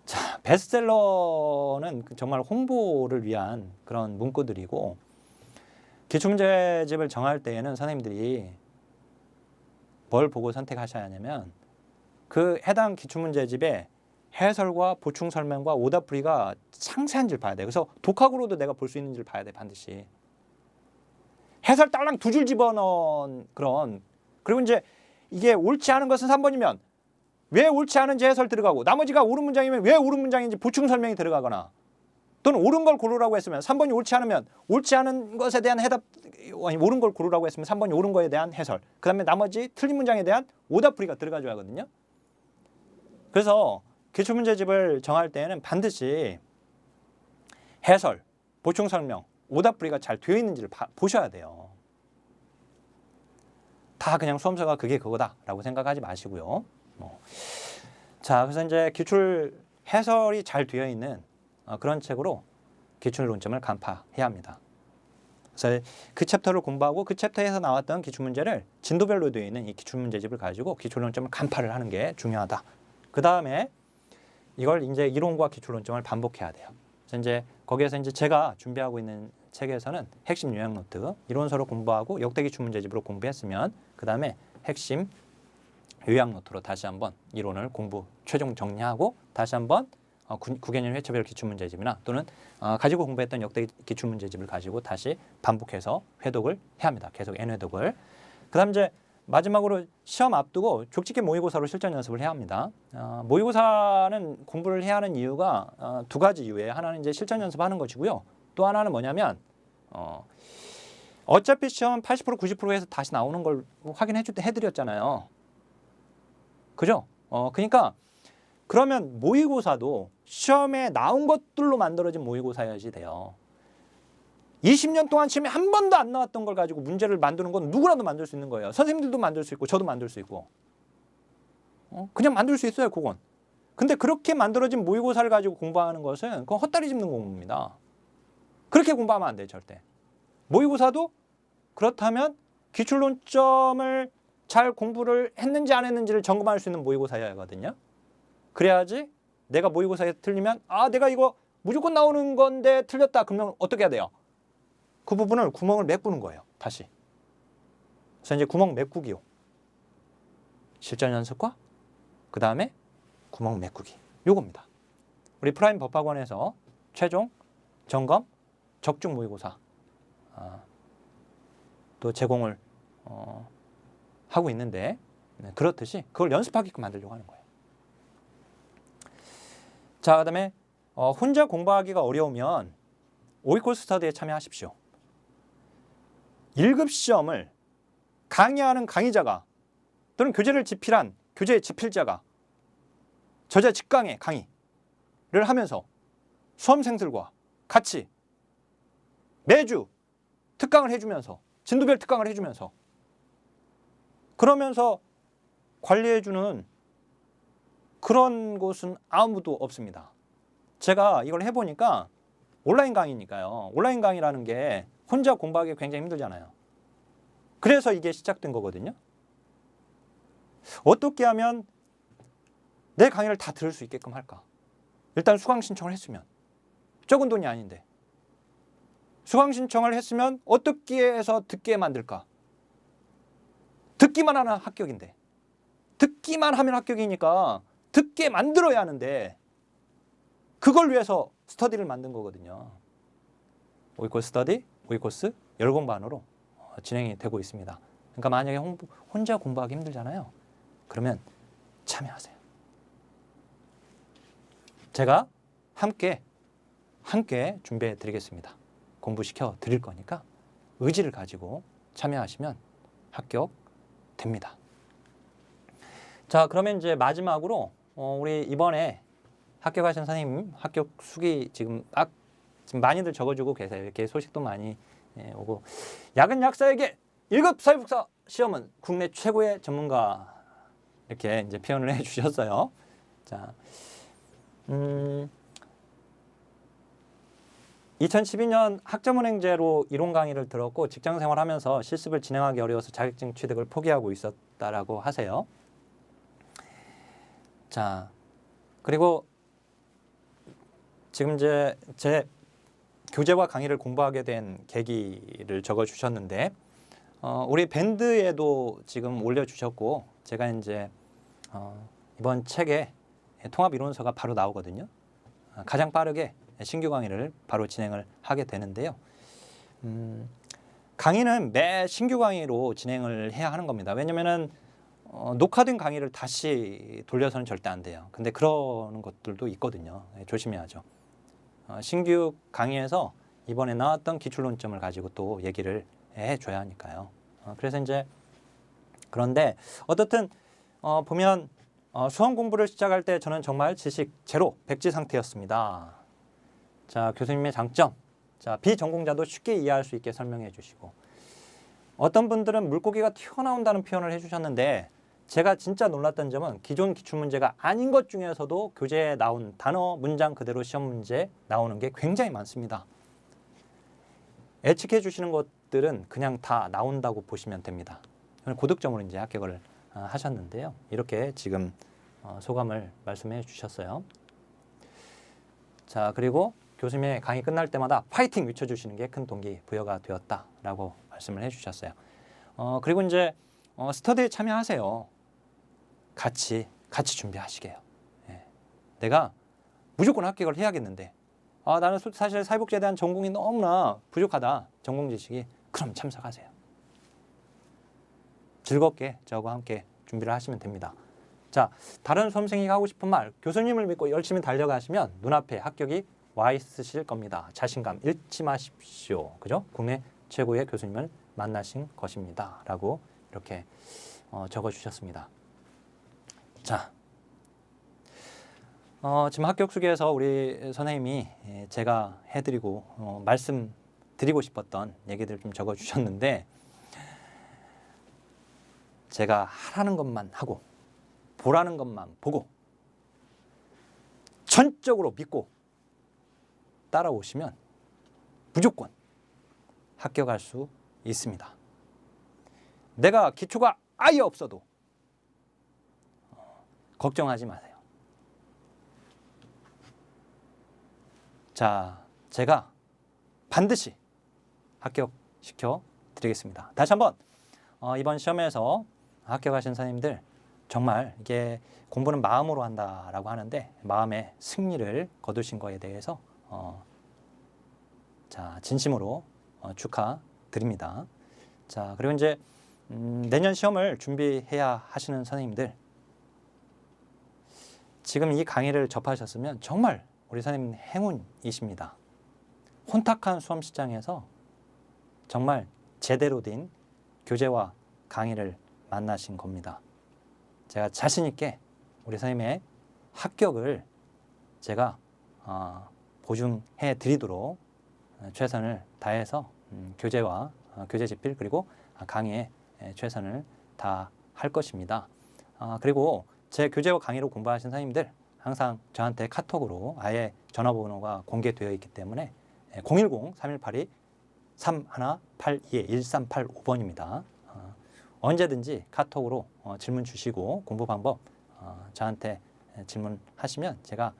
자, 베스트셀러는 정말 홍보를 위한 그런 문구들이고, 기출문제집을 정할 때에는 선생님들이 뭘 보고 선택하셔야 하냐면, 그 해당 기출문제집의 해설과 보충 설명과 오답풀이가 상세한지를 봐야 돼. 그래서 독학으로도 내가 볼 수 있는지를 봐야 돼, 반드시. 해설 딸랑 두 줄 집어넣은 그런, 그리고 이제 이게 옳지 않은 것은 3번이면 왜 옳지 않은지 해설 들어가고, 나머지가 옳은 문장이면 왜 옳은 문장인지 보충 설명이 들어가거나, 또는 옳은 걸 고르라고 했으면 3번이 옳지 않으면 옳지 않은 것에 대한 해답, 옳은 걸 고르라고 했으면 3번이 옳은 거에 대한 해설, 그 다음에 나머지 틀린 문장에 대한 오답풀이가 들어가줘야 하거든요. 그래서 기출문제집을 정할 때에는 반드시 해설, 보충 설명, 오답풀이가 잘 되어 있는지를 보셔야 돼요. 다 그냥 수험서가 그게 그거다라고 생각하지 마시고요. 자, 그래서 이제 기출 해설이 잘 되어 있는 그런 책으로 기출론점을 간파해야 합니다. 그래서 그 챕터를 공부하고 그 챕터에서 나왔던 기출문제를 진도별로 되어 있는 이 기출문제집을 가지고 기출론점을 간파를 하는 게 중요하다. 그 다음에 이걸 이제 이론과 기출론점을 반복해야 돼요. 그래서 이제 거기에서 이제 제가 준비하고 있는 책에서는 핵심 요약 노트, 이론서로 공부하고 역대 기출문제집으로 공부했으면 그 다음에 핵심 요약 노트로 다시 한번 이론을 공부 최종 정리하고 다시 한번 구개념 회차별 기출문제집이나 또는 가지고 공부했던 역대 기출문제집을 가지고 다시 반복해서 회독을 해야 합니다. 계속 N회독을. 그 다음 이제 마지막으로 시험 앞두고 족집게 모의고사로 실전 연습을 해야 합니다. 모의고사는 공부를 해야 하는 이유가 두 가지 이유예요. 하나는 이제 실전 연습하는 것이고요. 또 하나는 뭐냐면 어차피 시험 80% 90%에서 다시 나오는 걸 해드렸잖아요. 그죠? 그러니까 그러면 모의고사도 시험에 나온 것들로 만들어진 모의고사여야지 돼요. 20년 동안 시험에 한 번도 안 나왔던 걸 가지고 문제를 만드는 건 누구라도 만들 수 있는 거예요. 선생님들도 만들 수 있고 저도 만들 수 있고 그냥 만들 수 있어요, 그건. 근데 그렇게 만들어진 모의고사를 가지고 공부하는 것은 그건 헛다리 짚는 공부입니다. 그렇게 공부하면 안 돼요, 절대. 모의고사도 그렇다면 기출론점을 잘 공부를 했는지 안 했는지를 점검할 수 있는 모의고사여야 하거든요. 그래야지 내가 모의고사에 틀리면 내가 이거 무조건 나오는 건데 틀렸다. 그러면 어떻게 해야 돼요? 그 부분을 구멍을 메꾸는 거예요, 다시. 그래서 이제 구멍 메꾸기요. 실전 연습과 그 다음에 구멍 메꾸기. 요겁니다. 우리 프라임 법학원에서 최종 점검 적중 모의고사 또 제공을 하고 있는데 그렇듯이 그걸 연습하게끔 만들려고 하는 거예요. 자, 그 다음에 혼자 공부하기가 어려우면 5위 스터디에 참여하십시오. 1급 시험을 강의하는 강의자가 또는 교재를 집필한 교재 집필자가 저자 직강의 강의를 하면서 수험생들과 같이 매주 특강을 해주면서 진도별 특강을 해주면서 그러면서 관리해주는 그런 곳은 아무도 없습니다. 제가 이걸 해보니까 온라인 강의니까요. 온라인 강의라는 게 혼자 공부하기 굉장히 힘들잖아요. 그래서 이게 시작된 거거든요. 어떻게 하면 내 강의를 다 들을 수 있게끔 할까? 일단 수강 신청을 했으면 적은 돈이 아닌데 수강 신청을 했으면 어떻게 해서 듣게 만들까? 듣기만 하면 합격인데 듣기만 하면 합격이니까 듣게 만들어야 하는데 그걸 위해서 스터디를 만든 거거든요. 5위 스터디, 5위 코스 열공반으로 진행이 되고 있습니다. 그러니까 만약에 혼자 공부하기 힘들잖아요. 그러면 참여하세요. 제가 함께 준비해 드리겠습니다. 공부시켜 드릴 거니까 의지를 가지고 참여하시면 합격됩니다. 자, 그러면 이제 마지막으로 우리 이번에 합격하신 선생님 합격 수기 지금 많이들 적어주고 계세요. 이렇게 소식도 많이 오고 야근 약사에게 1급 사회복사 시험은 국내 최고의 전문가 이렇게 이제 표현을 해주셨어요. 자, 2012년 학점은행제로 이론 강의를 들었고 직장 생활하면서 실습을 진행하기 어려워서 자격증 취득을 포기하고 있었다라고 하세요. 자, 그리고 지금 이제 제 교재와 강의를 공부하게 된 계기를 적어주셨는데 우리 밴드에도 지금 올려주셨고 제가 이제 이번 책에 통합 이론서가 바로 나오거든요. 가장 빠르게 신규 강의를 바로 진행을 하게 되는데요. 강의는 매 신규 강의로 진행을 해야 하는 겁니다. 왜냐면은 녹화된 강의를 다시 돌려서는 절대 안 돼요. 근데 그런 것들도 있거든요. 조심해야죠. 신규 강의에서 이번에 나왔던 기출론점을 가지고 또 얘기를 해줘야 하니까요. 그래서 이제 그런데 어떻든 보면 수험 공부를 시작할 때 저는 정말 지식 제로 백지 상태였습니다. 자, 교수님의 장점. 자, 비전공자도 쉽게 이해할 수 있게 설명해 주시고 어떤 분들은 물고기가 튀어나온다는 표현을 해주셨는데 제가 진짜 놀랐던 점은 기존 기출문제가 아닌 것 중에서도 교재에 나온 단어, 문장 그대로 시험 문제 나오는 게 굉장히 많습니다. 예측해 주시는 것들은 그냥 다 나온다고 보시면 됩니다. 고득점으로 이제 합격을 하셨는데요. 이렇게 지금 소감을 말씀해 주셨어요. 자, 그리고 교수님의 강의 끝날 때마다 파이팅 외쳐주시는 게 큰 동기부여가 되었다라고 말씀을 해주셨어요. 그리고 이제 스터디에 참여하세요. 같이 준비하시게요. 예. 내가 무조건 합격을 해야겠는데 나는 사실 사회복지에 대한 전공이 너무나 부족하다. 전공 지식이. 그럼 참석하세요. 즐겁게 저와 함께 준비를 하시면 됩니다. 자, 다른 수험생이 하고 싶은 말, 교수님을 믿고 열심히 달려가시면 눈앞에 합격이 와 있으실 겁니다. 자신감 잃지 마십시오. 그죠? 국내 최고의 교수님을 만나신 것입니다. 라고 이렇게 적어주셨습니다. 자, 지금 합격 수기에서 우리 선생님이 제가 해드리고 말씀드리고 싶었던 얘기들 좀 적어주셨는데 제가 하라는 것만 하고 보라는 것만 보고 전적으로 믿고 따라오시면 무조건 합격할 수 있습니다. 내가 기초가 아예 없어도 걱정하지 마세요. 자, 제가 반드시 합격시켜 드리겠습니다. 다시 한번 이번 시험에서 합격하신 선생님들 정말 이게 공부는 마음으로 한다라고 하는데 마음의 승리를 거두신 거에 대해서 자, 진심으로 축하드립니다. 자, 그리고 이제 내년 시험을 준비해야 하시는 선생님들 지금 이 강의를 접하셨으면 정말 우리 선생님 행운이십니다. 혼탁한 수험 시장에서 정말 제대로 된 교재와 강의를 만나신 겁니다. 제가 자신 있게 우리 선생님의 합격을 제가 보증해 드리도록 최선을 다해서 교재와 교재 집필 그리고 강의에 최선을 다할 것입니다. 그리고 제 교재와 강의로 공부하신 선생님들 항상 저한테 카톡으로 아예 전화번호가 공개되어 있기 때문에 010-3182-3182-1385번입니다. 언제든지 카톡으로 질문 주시고 공부 방법 저한테 질문하시면 제가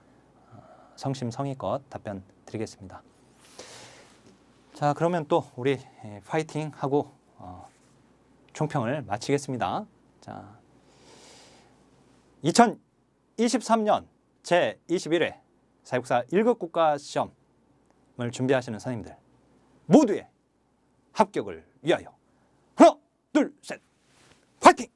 성심성의껏 답변 드리겠습니다. 자, 그러면 또 우리 파이팅 하고 총평을 마치겠습니다. 자, 2023년 제21회 사회복사 1급 국가 시험을 준비하시는 선생님들 모두의 합격을 위하여 하나, 둘, 셋, 파이팅!